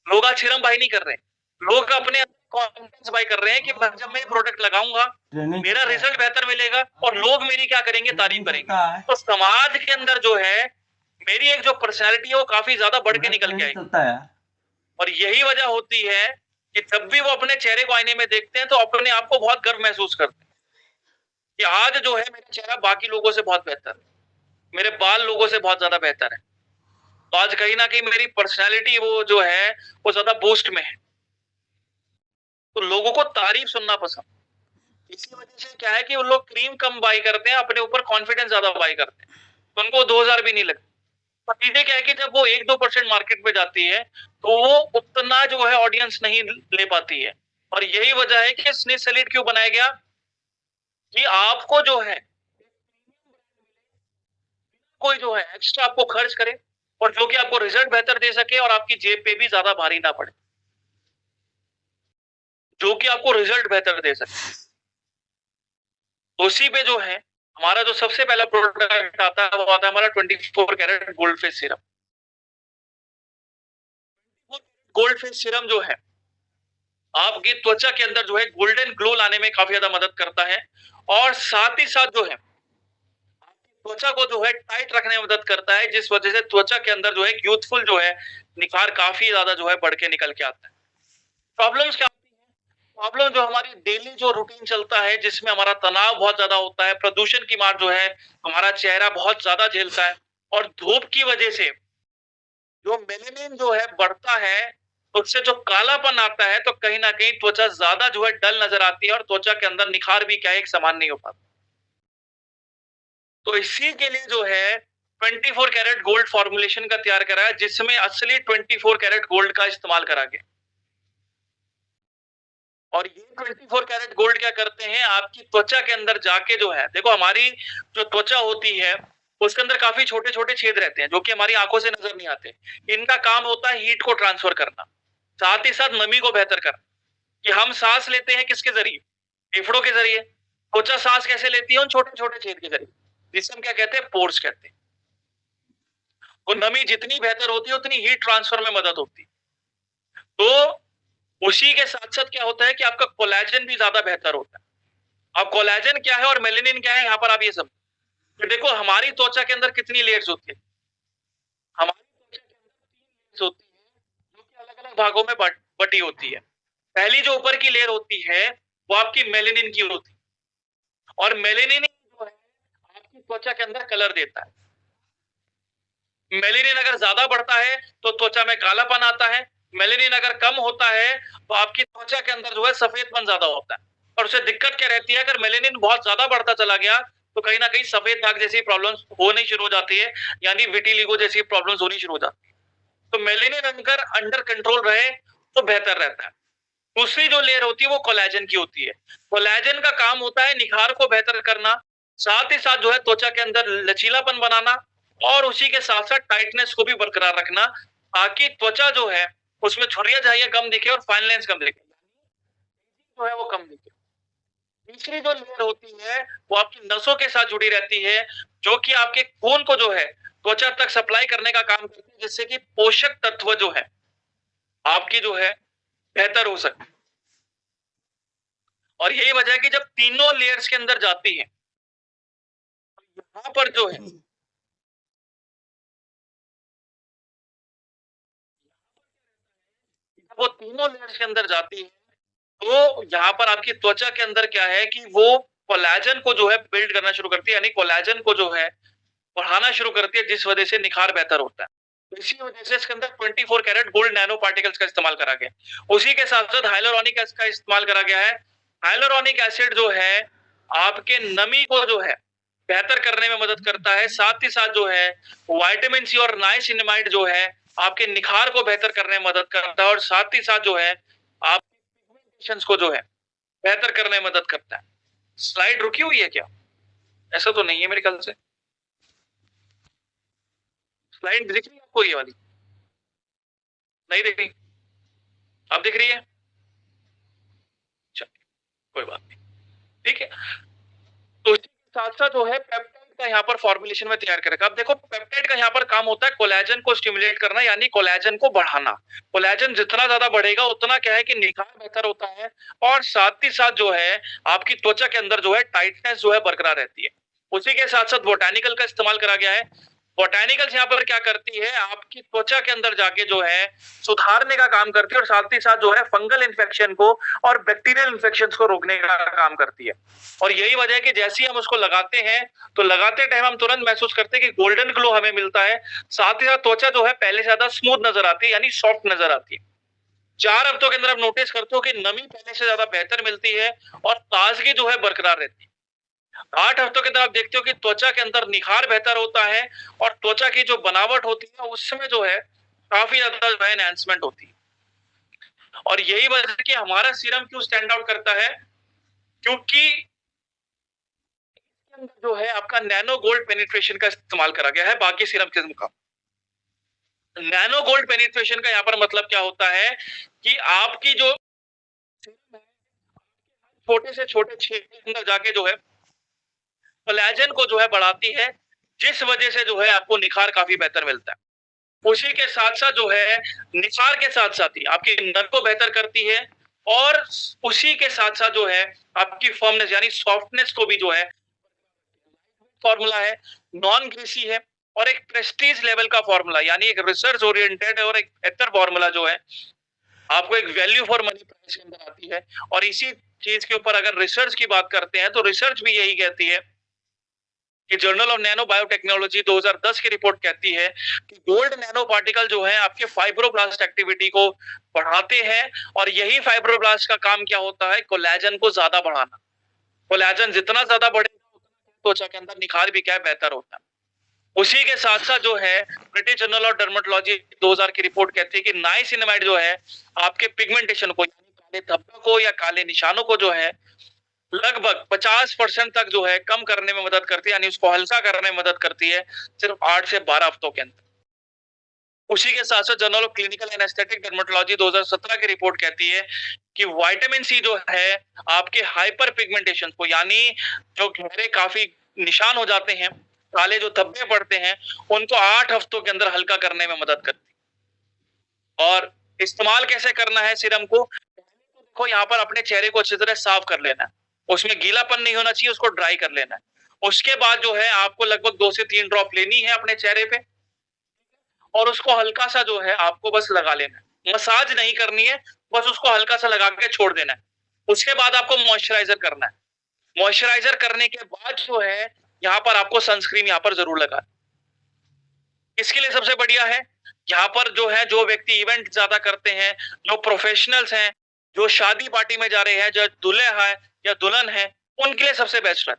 लोग आज सीरम बाय नहीं कर रहे हैं, लोग अपने कॉन्फिडेंस बाय कर रहे हैं कि जब मैं प्रोडक्ट लगाऊंगा, मेरा रिजल्ट बेहतर मिलेगा, और लोग मेरी क्या करेंगे, तारीफ करेंगे। तो समाज के अंदर जो है, मेरी एक जो पर्सनैलिटी है वो काफी ज्यादा बढ़ के निकल के आएगी। और यही वजह होती है कि जब भी वो अपने चेहरे को आईने में देखते हैं, तो अपने आप को बहुत गर्व महसूस करते हैं कि आज जो है मेरा चेहरा बाकी लोगों से बहुत बेहतर है, मेरे बाल लोगों से बहुत ज्यादा बेहतर है। तो आज कहीं ना कहीं मेरी पर्सनैलिटी वो जो है, वो ज्यादा बूस्ट में है। तो लोगों को तारीफ सुनना पसंद। इसी वजह से क्या है कि वो लोग क्रीम कम बाई करते हैं, अपने ऊपर कॉन्फिडेंस ज्यादा बाई करते हैं, तो उनको 2000 भी नहीं लगते। पर चीजें क्या है कि जब वो 1-2% मार्केट में जाती है, तो वो उतना जो है ऑडियंस नहीं ले पाती है। और यही वजह है कि स्नेक सैलेड क्यों बनाया गया, कि आपको जो है, कोई जो है एक्स्ट्रा आपको खर्च करे, और जो कि आपको रिजल्ट बेहतर दे सके, और आपकी जेब पे भी ज्यादा भारी ना पड़े, जो कि आपको रिजल्ट बेहतर दे सके। उसी पे जो है, हमारा जो सबसे पहला प्रोडक्ट आता है, वो आता है हमारा 24 carat gold face serum. Gold face serum जो है, आपकी त्वचा के अंदर जो है गोल्डन ग्लो लाने में काफी ज्यादा मदद करता है, और साथ ही साथ जो है, त्वचा को जो है टाइट रखने में मदद करता है, जिस वजह से त्वचा के अंदर जो है यूथफुल जो है निखार काफी ज्यादा जो है बढ़ के निकल के आता है। प्रॉब्लम्स क्या आती है? प्रॉब्लम जो हमारी डेली जो रूटीन चलता है, जिसमें हमारा तनाव बहुत ज्यादा होता है, प्रदूषण की मार जो है हमारा चेहरा बहुत ज्यादा झेलता है, और धूप की वजह से जो मेलेनिन जो है बढ़ता है, उससे जो कालापन आता है, तो कहीं ना कहीं त्वचा ज्यादा जो है डल नजर आती है, और त्वचा के अंदर निखार भी क्या है, एक समान नहीं हो पाता। तो इसी के लिए जो है 24 कैरेट गोल्ड फॉर्मुलेशन का तैयार करा है, जिसमें असली 24 कैरेट गोल्ड का इस्तेमाल करा गया। और ये 24 कैरेट गोल्ड क्या करते हैं, आपकी त्वचा के अंदर जाके जो है, देखो हमारी जो त्वचा होती है, उसके अंदर काफी छोटे छोटे छेद रहते हैं, जो कि हमारी आंखों से नजर नहीं आते। इनका काम होता है हीट को ट्रांसफर करना, साथ ही साथ नमी को बेहतर करना। कि हम सांस लेते हैं किसके जरिए, फेफड़ों के जरिए। त्वचा सांस कैसे लेती है, उन छोटे छोटे छेद के जरिए, जिसे हम क्या कहते हैं, पोर्स कहते हैं। वो नमी जितनी बेहतर होती है, उतनी हीट ट्रांसफर में मदद होती है। तो उसी के साथ साथ क्या होता है कि आपका कोलेजन भी ज्यादा बेहतर होता है। अब कोलेजन क्या है और मेलेनिन क्या है, यहाँ पर आप ये सब तो देखो, हमारी त्वचा के अंदर कितनी लेयर्स होती है? हमारी त्वचा के अंदर 3 लेयर्स होती है, जो कि अलग-अलग भागों में बटी होती है। पहली जो ऊपर की लेयर होती है, वो आपकी मेलेनिन की होती है और मेलेनिन जो है, आपकी त्वचा के अंदर कलर देता है। मेलेनिन अगर ज्यादा बढ़ता है तो त्वचा में कालापन आता है, मेलेनिन अगर कम होता है तो आपकी त्वचा के अंदर जो है सफेदपन ज्यादा होता है। और उससे दिक्कत क्या रहती है, अगर मेलेनिन बहुत ज्यादा बढ़ता चला गया तो कहीं ना कहीं सफेद दाग जैसी प्रॉब्लम्स होनी शुरू हो जाती है, यानी विटिलिगो जैसी प्रॉब्लम्स होनी शुरू हो जाती है। तो मेलेनिन अगर अंडर कंट्रोल रहे तो बेहतर रहता है। दूसरी जो लेयर होती है वो कोलेजन की होती है। कोलेजन का काम होता है निखार को बेहतर करना, साथ ही साथ जो है त्वचा के अंदर लचीलापन बनाना और उसी के साथ साथ टाइटनेस को भी बरकरार रखना, ताकि त्वचा जो है उसमें झुर्रियां झाइयां कम दिखे और फाइन लाइंस कम दिखे, जो है वो कम दिखे। तीसरी जो लेयर होती है वो आपकी नसों के साथ जुड़ी रहती है, जो कि आपके खून को जो है त्वचा तक सप्लाई करने का काम करती है, जिससे कि पोषक तत्व जो है आपकी जो है बेहतर हो सके। और यही वजह है कि जब तीनों लेयर्स के अंदर जाती है, यहाँ पर जो है वो तीनों लेयर्स के अंदर जाती है, तो यहाँ पर आपकी त्वचा के अंदर क्या है कि वो कोलेजन को जो है बिल्ड करना शुरू करती है, यानी कोलेजन को जो है बढ़ाना शुरू करती है, जिस वजह से निखार बेहतर होता है। तो इसी वजह से इसके अंदर 24 कैरेट गोल्ड नैनो पार्टिकल्स का इस्तेमाल करा गया। उसी के साथ साथ हाइलुरोनिक एसिड का इस्तेमाल करा गया है। हाइलुरोनिक एसिड जो है आपके नमी को जो है बेहतर करने में मदद करता है, साथ ही साथ जो है विटामिन सी और नाइसिनामाइड जो है आपके निखार को बेहतर करने में मदद करता है और साथ ही साथ जो है आपके पिगमेंटेशंस को जो है बेहतर करने में मदद करता है। स्लाइड रुकी हुई है क्या? ऐसा तो नहीं है मेरे ख्याल से। स्लाइड दिख रही है आपको ये वाली? नहीं दिख रही? अब दिख रही है? चलिए, कोई बात नहीं। ठीक है, तो इसी के साथ साथ जो है पेप्टाइड का यहाँ पर फॉर्मुलेशन में तैयार करेगा। अब देखो, पेप्टाइड का यहाँ पर काम होता है कोलेजन को स्टिमुलेट करना, यानी कोलेजन को बढ़ाना। कोलेजन जितना ज्यादा बढ़ेगा उतना क्या है कि निखार बेहतर होता है और साथ ही साथ जो है आपकी त्वचा के अंदर जो है टाइटनेस जो है बरकरार रहती है। उसी के साथ साथ बोटानिकल का इस्तेमाल करा गया है। बोटानिकल्स यहाँ पर क्या करती है, आपकी त्वचा के अंदर जाके जो है सुधारने का काम करती है और साथ ही साथ जो है फंगल इन्फेक्शन को और बैक्टीरियल इन्फेक्शन को रोकने का काम करती है। और यही वजह है कि जैसे ही हम उसको लगाते हैं तो लगाते टाइम हम तुरंत महसूस करते हैं कि गोल्डन ग्लो हमें मिलता है, साथ ही साथ त्वचा जो है पहले से ज्यादा स्मूथ नजर आती है, यानी सॉफ्ट नजर आती है। 4 हफ्तों के अंदर आप नोटिस करते हो कि नमी पहले से ज्यादा बेहतर मिलती है और ताजगी जो है बरकरार रहती है। 8 हफ्तों के अंदर आप देखते हो कि त्वचा के अंदर निखार बेहतर होता है और त्वचा की जो बनावट होती है उसमें जो है काफी ज्यादा जो है एनहांसमेंट होती है। और यही वजह है कि हमारा सीरम क्यों स्टैंड आउट करता है, क्योंकि इसके अंदर जो है आपका नैनो गोल्ड पेनिट्रेशन का इस्तेमाल करा गया है बाकी सीरम के मुकाबले। नैनो गोल्ड पेनिट्रेशन का यहाँ पर मतलब क्या होता है कि आपकी जो सीरम है छोटे से छोटे छेद के अंदर जाके जो है कोलेजन को जो है बढ़ाती है, जिस वजह से जो है आपको निखार काफी बेहतर मिलता है। उसी के साथ साथ जो है निखार के साथ साथ ही आपकी नर को बेहतर करती है और उसी के साथ साथ जो है आपकी फर्मनेस यानी सॉफ्टनेस को भी जो है फॉर्मूला है, नॉन ग्रीसी है और एक प्रेस्टीज लेवल का फॉर्मूला, यानी एक रिसर्च ओरिएंटेड और एक बेहतर फॉर्मूला जो है आपको एक वैल्यू फॉर मनी प्राइस के अंदर आती है। और इसी चीज के ऊपर अगर रिसर्च की बात करते हैं तो रिसर्च भी यही कहती है कि जर्नल ऑफ नैनो बायोटेक्नोलॉजी 2010 की रिपोर्ट कहती है कि गोल्ड नैनो पार्टिकल जो है आपके फाइब्रोब्लास्ट एक्टिविटी को बढ़ाते हैं और यही फाइब्रोब्लास्ट का काम क्या होता है, कोलेजन को ज्यादा बढ़ाना। कोलेजन जितना ज्यादा बढ़ेगा त्वचा के अंदर निखार भी क्या है बेहतर होता है। उसी के साथ साथ जो है ब्रिटिश जर्नल ऑफ डर्मेटोलॉजी 2000 की रिपोर्ट कहती है कि नाइसिनामाइड जो है आपके पिगमेंटेशन को यानी काले धब्बों को या काले निशानों को जो है लगभग 50% तक जो है कम करने में मदद करती है, यानी उसको हल्का करने में मदद करती है सिर्फ 8 से 12 हफ्तों के अंदर। उसी के साथ साथ journal of clinical and aesthetic dermatology 2017 की रिपोर्ट कहती है कि विटामिन सी जो है आपके हाइपर पिगमेंटेशन को यानी जो गहरे काफी निशान हो जाते हैं, काले जो धब्बे पड़ते हैं, उनको 8 हफ्तों के अंदर हल्का करने में मदद करती है। और इस्तेमाल कैसे करना है सीरम को, देखो यहाँ पर अपने चेहरे को अच्छी तरह साफ कर लेना है। उसमें गीलापन नहीं होना चाहिए, उसको ड्राई कर लेना है। उसके बाद जो है आपको लगभग 2 से 3 ड्रॉप लेनी है अपने चेहरे पे और उसको हल्का-सा जो है आपको बस लगा लेना है। मसाज नहीं करनी है, बस उसको हल्का-सा लगा के छोड़ देना है। उसके बाद आपको मॉइस्चराइज़र करना है। मॉइस्चराइज़र करने के बाद जो है, यहाँ पर आपको सनस्क्रीन यहाँ पर ज़रूर लगाना है। इसके लिए सबसे बढ़िया है, यहाँ पर जो है जो व्यक्ति इवेंट ज़्यादा करते हैं, जो प्रोफेशनल्स हैं, जो शादी पार्टी में जा रहे हैं, जो दूल्हा है या दुल्हन है, उनके लिए सबसे बेस्ट है।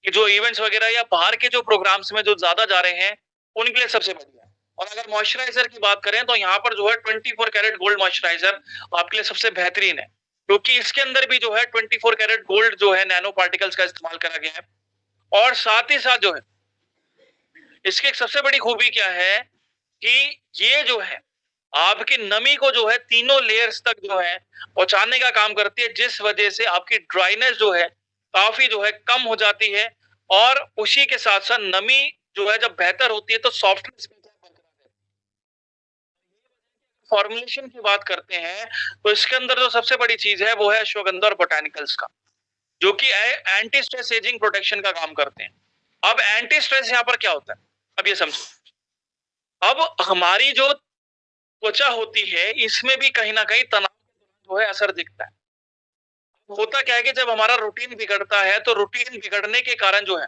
कि जो इवेंट्स वगैरह या बाहर के जो प्रोग्राम्स में जो ज़्यादा जा रहे हैं, उनके लिए सबसे बढ़िया है। और अगर मॉइस्चराइज़र की बात करें तो यहाँ पर जो है 24 कैरेट गोल्ड मॉइस्चराइज़र आपके लिए सबसे बेहतरीन है। क्योंकि इसके अंदर भी जो है 24 कैरेट गोल्ड जो है नैनो पार्टिकल्स का इस्तेमाल करा गया है। और साथ ही साथ जो है, इसकी एक सबसे बड़ी खूबी क्या है कि ये जो है, आपकी नमी को जो है तीनों लेयर्स तक जो है पहुँचाने का काम करती है, जिस वजह से आपकी ड्राइनेस जो है काफ़ी जो है कम हो जाती है और उसी के साथ-साथ नमी जो है जब बेहतर होती है तो सॉफ्टनेस भी बरकरार रहती है। फॉर्मुलेशन की बात करते हैं, तो इसके अंदर जो सबसे बड़ी चीज़ है वो है अश्वगंधा और बोटैनिकल्स का, जो कि एंटी स्ट्रेस एजिंग प्रोटेक्शन का काम करते हैं। अब एंटी स्ट्रेस यहाँ पर क्या होता है? अब ये समझो। अब हमारी जो त्वचा होती है, इसमें भी कहीं न कहीं तनाव जो है असर दिखता है। होता क्या है कि जब हमारा रूटीन बिगड़ता है, तो रूटीन बिगड़ने के कारण जो है,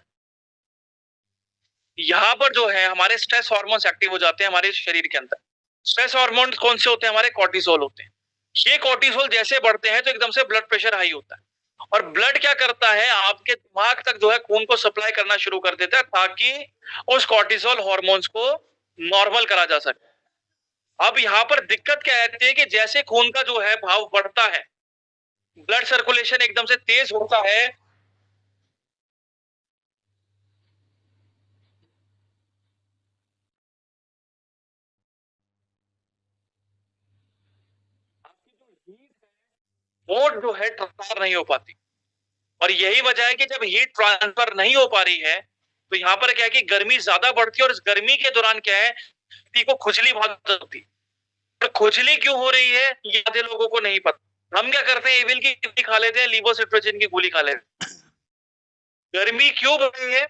यहाँ पर जो है हमारे स्ट्रेस हार्मोन्स एक्टिव हो जाते हैं हमारे शरीर के अंदर। स्ट्रेस हार्मोन कौन से होते हैं? हमारे कॉर्टिसोल होते हैं। ये कॉर्टिसोल जैसे बढ़ते हैं तो एकदम से ब्लड प्रेशर हाई होता है और ब्लड क्या करता है, आपके दिमाग तक जो है खून को सप्लाई करना शुरू कर देता है ताकि उस कॉर्टिसोल हार्मोन्स को नॉर्मल करा जा सके। अब यहाँ पर दिक्कत क्या आती है कि जैसे खून का जो है भाव बढ़ता है, ब्लड सर्कुलेशन एकदम से तेज होता है, आपकी जो हीट है वो जो है ट्रांसफर नहीं हो पाती। और यही वजह है कि जब हीट ट्रांसफर नहीं हो पा रही है, तो यहाँ पर क्या है कि गर्मी ज्यादा बढ़ती है और इस गर्मी के दौरान क्या है, व्यक्ति को खुजली बहुत होती है। और खुजली क्यों हो रही है, ये आधे लोगों को नहीं पता। हम क्या करते हैं, एविल की गोली खा लेते हैं, लीवोसिट्रोजिन की गोली खा लेते हैं। गर्मी क्यों बढ़ रही है,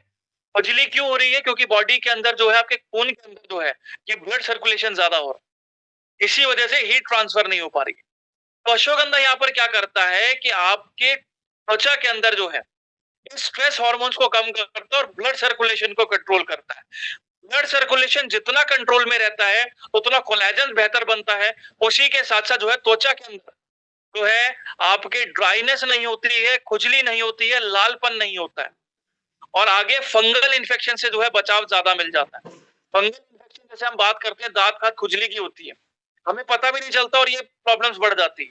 खुजली क्यों हो रही है? क्योंकि बॉडी के अंदर जो है, आपके खून के अंदर जो है, ये ब्लड सर्कुलेशन ज्यादा हो रहा है। इसी वजह से हीट ट्रांसफर नहीं हो पा रही है। तो अश्वगंधा यहाँ पर क्या करता है कि आपके त्वचा के अंदर जो है, स्ट्रेस हार्मोन्स को कम करता है और ब्लड सर्कुलेशन को कंट्रोल करता है। ब्लड सर्कुलेशन जितना कंट्रोल में रहता है, उतना कोलेजन बेहतर बनता है। उसी के साथ-साथ जो है त्वचा के अंदर जो है आपकी ड्राइनेस नहीं होती है, खुजली नहीं होती है, लालपन नहीं होता है और आगे फंगल इन्फेक्शन से जो है बचाव ज़्यादा मिल जाता है। फंगल इन्फेक्शन जैसे हम बात करते हैं, दाँत-वाँत खुजली की होती है। हमें पता भी नहीं चलता और ये प्रॉब्लम्स बढ़ जाती है।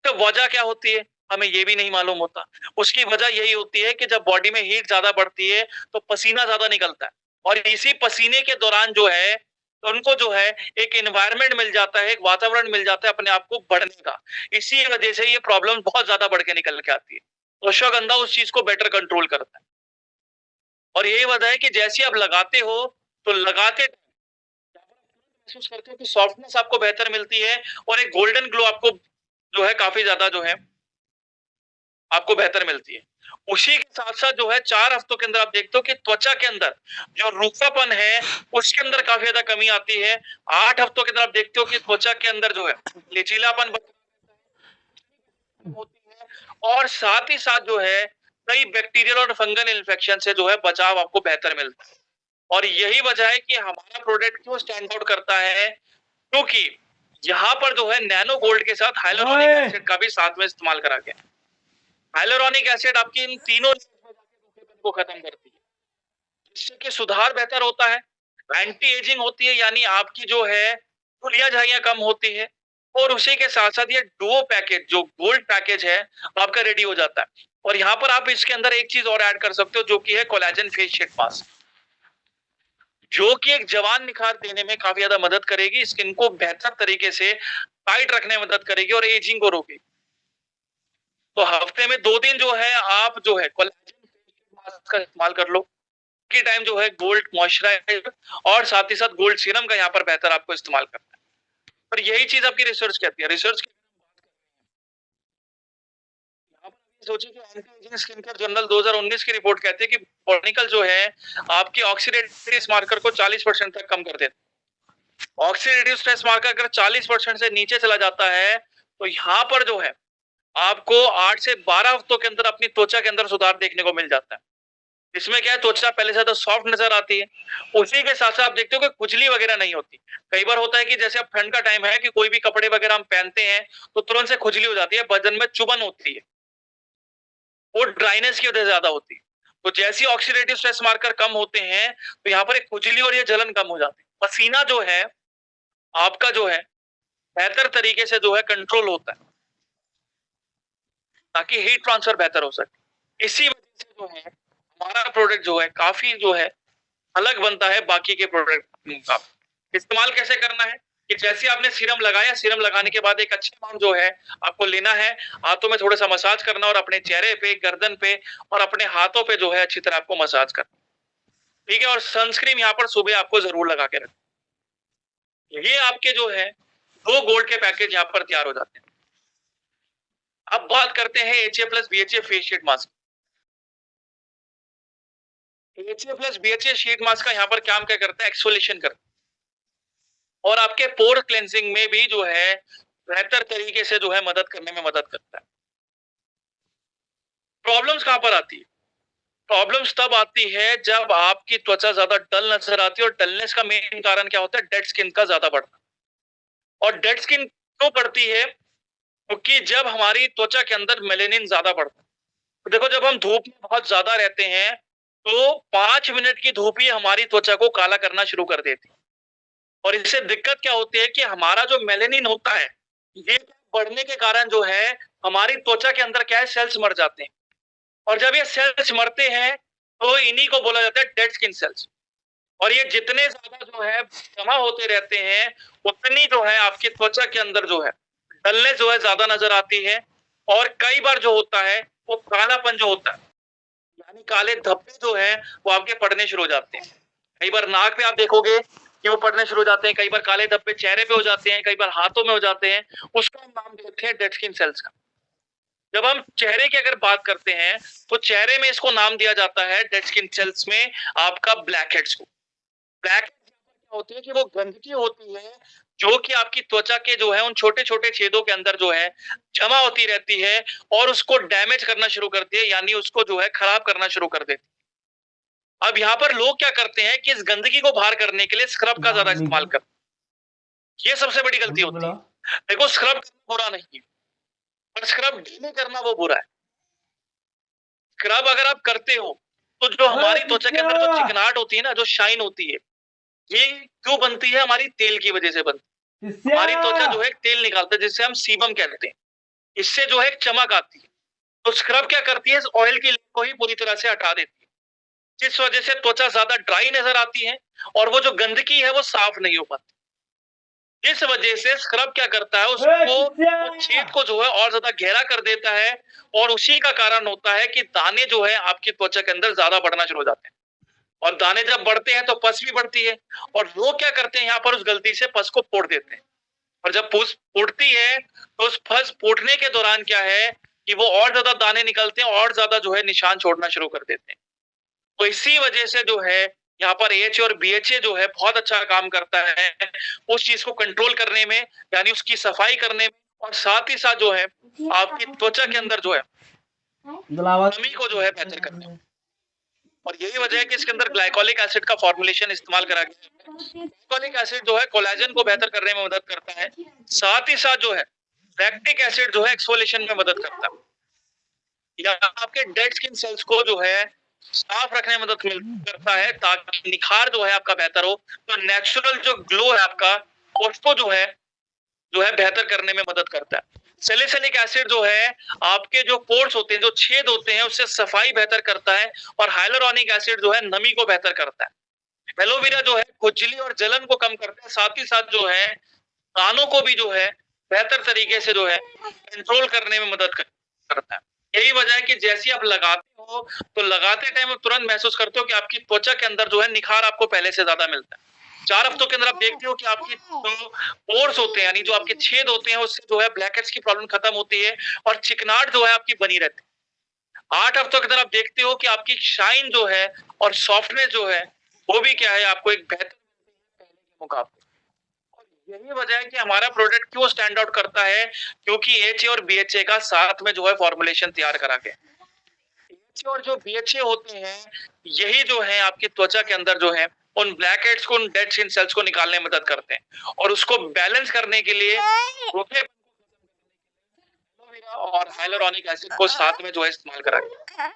तो वजह क्या होती है, हमें ये भी नहीं मालूम होता। उसकी वजह यही होती है कि जब बॉडी में हीट ज़्यादा बढ़ती है, तो पसीना ज़्यादा निकलता है और इसी पसीने के दौरान जो है, तो उनको जो है एक एनवायरनमेंट मिल जाता है, एक वातावरण मिल जाता है अपने आप को बढ़ने का। इसी वजह से ये प्रॉब्लम बहुत ज़्यादा बढ़ के निकल के आती है। तो अश्वगंधा उस चीज़ को बेटर कंट्रोल करता है और यही वजह है कि जैसे ही आप लगाते हो, तो लगाते महसूस करते हो कि सॉफ्टनेस आपको बेहतर मिलती है और एक गोल्डन ग्लो आपको जो है काफ़ी ज़्यादा जो है आपको बेहतर मिलती है। उसी के साथ-साथ जो है 4 हफ्तों के अंदर आप देखते हो कि त्वचा के अंदर जो रूखापन है, उसके अंदर काफ़ी ज़्यादा कमी आती है। 8 हफ्तों के अंदर आप देखते हो कि त्वचा के अंदर जो है लचीलापन होती है और साथ ही साथ जो है कई बैक्टीरियल और फंगल इन्फेक्शन से जो है बचाव आपको बेहतर मिलता है। और यही वजह है कि हमारा प्रोडक्ट क्यों स्टैंड आउट करता है, क्योंकि यहाँ पर जो है नैनो गोल्ड के साथ हाइलुरोनिक एसिड का भी साथ में इस्तेमाल करा गया है। हाइलुरोनिक एसिड आपकी इन तीनों को खत्म करती है, जिससे कि सुधार बेहतर होता है, एंटी एजिंग होती है, यानी आपकी जो है धुरियां-झाइयां कम होती है और उसी के साथ-साथ ये डुओ पैकेज जो गोल्ड पैकेज है, आपका रेडी हो जाता है। और यहाँ पर आप इसके अंदर एक चीज और ऐड कर सकते हो जो कि है कोलेजन फेस शीट मास्क, जो कि एक जवान निखार देने में काफी ज्यादा मदद करेगी, स्किन को बेहतर तरीके से टाइट रखने में मदद करेगी और एजिंग को रोकेगी। तो हफ्ते में 2 दिन जो है आप जो है कोलेजन मास्क का इस्तेमाल कर लो। के टाइम जो है गोल्ड मॉइस्चराइज़र और साथ ही साथ गोल्ड सीरम का यहाँ पर बेहतर आपको इस्तेमाल करना है। और यही चीज़ आपकी रिसर्च कहती है। रिसर्च यहाँ पर सोचिए कि anti ageing skin care journal 2019 की रिपोर्ट कहती है कि बोटैनिकल जो है आपके ऑक्सीडेटिव मार्कर को 40% तक कम कर देता है। ऑक्सीडेटिव स्ट्रेस मार्कर अगर 40% से नीचे चला जाता है तो यहाँ पर जो है आपको 8 से 12 हफ्तों के अंदर अपनी त्वचा के अंदर सुधार देखने को मिल जाता है। इसमें क्या है, त्वचा पहले से ज्यादा सॉफ्ट नजर आती है। उसी के साथ साथ आप देखते हो कि खुजली वगैरह नहीं होती। कई बार होता है कि जैसे अब ठंड का टाइम है कि कोई भी कपड़े वगैरह हम पहनते हैं तो तुरंत से खुजली हो जाती है, बदन में चुभन होती है, वो ड्राइनेस की वजह से ज्यादा होती है। तो जैसे ही ऑक्सीडेटिव स्ट्रेस मार्कर कम होते हैं तो यहाँ पर एक खुजली और ये जलन कम हो जाती है। पसीना जो है आपका जो है बेहतर तरीके से जो है कंट्रोल होता है ताकि हीट ट्रांसफर बेहतर हो सके। इसी वजह से जो है हमारा प्रोडक्ट जो है काफी जो है अलग बनता है बाकी के प्रोडक्ट का। इस्तेमाल कैसे करना है कि जैसे आपने सीरम लगाया, सीरम लगाने के बाद एक अच्छे अमाउंट जो है आपको लेना है, हाथों में थोड़ा सा मसाज करना और अपने चेहरे पे, गर्दन पे और अपने हाथों पे जो है अच्छी तरह आपको मसाज करना। ठीक है, और सनस्क्रीन यहाँ पर सुबह आपको जरूर लगा के रखना। ये आपके जो है 2 गोल्ड के पैकेज यहाँ पर तैयार हो जाते हैं। अब बात करते हैं HA plus BHA face sheet mask. HA plus BHA sheet mask का यहाँ पर काम क्या करता है, एक्सफोलिएशन करता है और आपके पोर क्लेंजिंग में भी जो है बेहतर तरीके से जो है मदद करने में मदद करता है। प्रॉब्लम्स कहां पर आती है? प्रॉब्लम्स तब आती है जब आपकी त्वचा ज्यादा डल नजर आती है और डलनेस का मेन कारण क्या होता है, डेड स्किन का ज्यादा बढ़ना। और डेड स्किन क्यों बढ़ती है? क्योंकि जब हमारी त्वचा के अंदर मेलेनिन ज्यादा बढ़ता है। तो देखो, जब हम धूप में बहुत ज्यादा रहते हैं तो 5 मिनट की धूप ही हमारी त्वचा को काला करना शुरू कर देती है। और इससे दिक्कत क्या होती है कि हमारा जो मेलेनिन होता है ये बढ़ने के कारण जो है हमारी त्वचा के अंदर क्या है, सेल्स मर जाते हैं। और जब ये सेल्स मरते हैं तो इन्हीं को बोला जाता है डेड स्किन सेल्स। और ये जितने ज्यादा जो है जमा होते रहते हैं उतनी जो है आपकी त्वचा के अंदर जो है डलनेस जो है ज्यादा नजर आती है। और कई बार जो होता है वो कालापन जो होता है यानी काले धब्बे जो है वो आपके पड़ने शुरू हो जाते हैं। कई बार नाक पे आप देखोगे कि वो पड़ने शुरू हो जाते हैं, कई बार काले धब्बे चेहरे पे हो जाते हैं, कई बार हाथों में हो जाते हैं। उसका हम नाम देते हैं डेड स्किन सेल्स का। जब हम चेहरे की अगर बात करते हैं तो चेहरे में इसको नाम दिया जाता है डेड स्किन सेल्स में आपका ब्लैक हेड्स को। ब्लैक हेड्स क्या होते हैं कि वो गंदगी होती है जो कि आपकी त्वचा के जो है उन छोटे छोटे छेदों के अंदर जो है जमा होती रहती है और उसको डैमेज करना शुरू करती है, यानी उसको जो है खराब करना शुरू कर देती है। अब यहाँ पर लोग क्या करते हैं कि इस गंदगी को बाहर करने के लिए स्क्रब का ज्यादा इस्तेमाल करते हैं। ये सबसे बड़ी गलती होती है। देखो, स्क्रब बुरा नहीं है पर स्क्रब डेली करना वो बुरा है। स्क्रब अगर आप करते हो तो जो हमारी त्वचा के अंदर जो चिकनाहट होती है ना, जो शाइन होती है, ये क्यों बनती है? हमारी तेल की वजह से बनती है। हमारी त्वचा जो है तेल निकालता है जिससे हम सीबम कहते हैं। इससे जो है चमक आती है। तो स्क्रब क्या करती है, इस ऑयल की लेयर को ही पूरी तरह से हटा देती है, जिस वजह से त्वचा ज्यादा ड्राई नजर आती है और वो जो गंदगी है वो साफ नहीं हो पाती। इस वजह से स्क्रब क्या करता है, उसको छेद को जो है और ज्यादा गहरा कर देता है और उसी का कारण होता है कि दाने जो है आपकी त्वचा के अंदर ज्यादा बढ़ना शुरू हो जाते हैं। और दाने जब बढ़ते हैं तो पस भी बढ़ती है और लोग क्या करते हैं यहाँ पर उस गलती से पस को फोड़ देते हैं। और जब पस फूटती है तो उस पस फूटने के दौरान क्या है कि वो और ज्यादा दाने निकलते हैं और ज्यादा जो है निशान छोड़ना शुरू कर देते हैं। तो इसी वजह से जो है यहाँ पर AHA और BHA जो है बहुत अच्छा काम करता है उस चीज को कंट्रोल करने में, यानी उसकी सफाई करने में, और साथ ही साथ जो है आपकी त्वचा के अंदर जो है नमी को जो है बेहतर करने में। और यही वजह है कि इसके अंदर ग्लाइकोलिक एसिड का फॉर्मुलेशन इस्तेमाल करा गया है। ग्लाइकोलिक एसिड जो है कोलेजन को बेहतर करने में मदद करता है, साथ ही साथ जो है लैक्टिक एसिड जो है एक्सफोलिएशन में मदद करता है। या आपके डेड स्किन सेल्स को जो है साफ रखने में मदद करता है ताकि निखार जो है आपका बेहतर हो। तो नेचुरल जो ग्लो है आपका उसको जो है बेहतर करने में मदद करता है। सैलिसिलिक एसिड जो है आपके जो पोर्स होते हैं, जो छेद होते हैं, उससे सफाई बेहतर करता है। और हाइलुरोनिक एसिड जो है नमी को बेहतर करता है। एलोवेरा जो है खुजली और जलन को कम करता है, साथ ही साथ जो है कानों को भी जो है बेहतर तरीके से जो है कंट्रोल करने में मदद करता है। यही वजह है कि जैसे आप लगाते हो तो लगाते टाइम आप तुरंत महसूस करते हो कि आपकी त्वचा के अंदर जो है निखार आपको पहले से ज्यादा मिलता है। 4 हफ्तों के अंदर आप देखते हो कि आपकी जो पोर्स होते हैं, यानी जो आपके छेद होते हैं, उससे जो है ब्लैकहेड्स की प्रॉब्लम खत्म होती है और चिकनाहट जो है आपकी बनी रहती है। 8 हफ्तों के अंदर आप देखते हो कि आपकी शाइन जो है और सॉफ्टनेस जो है वो भी क्या है, आपको एक बेहतर पहले के मुकाबले। और यही वजह है कि हमारा प्रोडक्ट क्यों स्टैंड आउट करता है, क्योंकि एचए और बीएचए का साथ में जो है फॉर्मुलेशन तैयार करा के। एचए और जो बीएचए होते हैं, यही जो है आपकी त्वचा के अंदर जो है उन ब्लैक हेड्स को, उन डेड स्किन सेल्स को निकालने में मदद करते हैं और उसको बैलेंस करने के लिए रोके एलोवेरा और हाइलुरोनिक एसिड को साथ में जो है इस्तेमाल करा गया।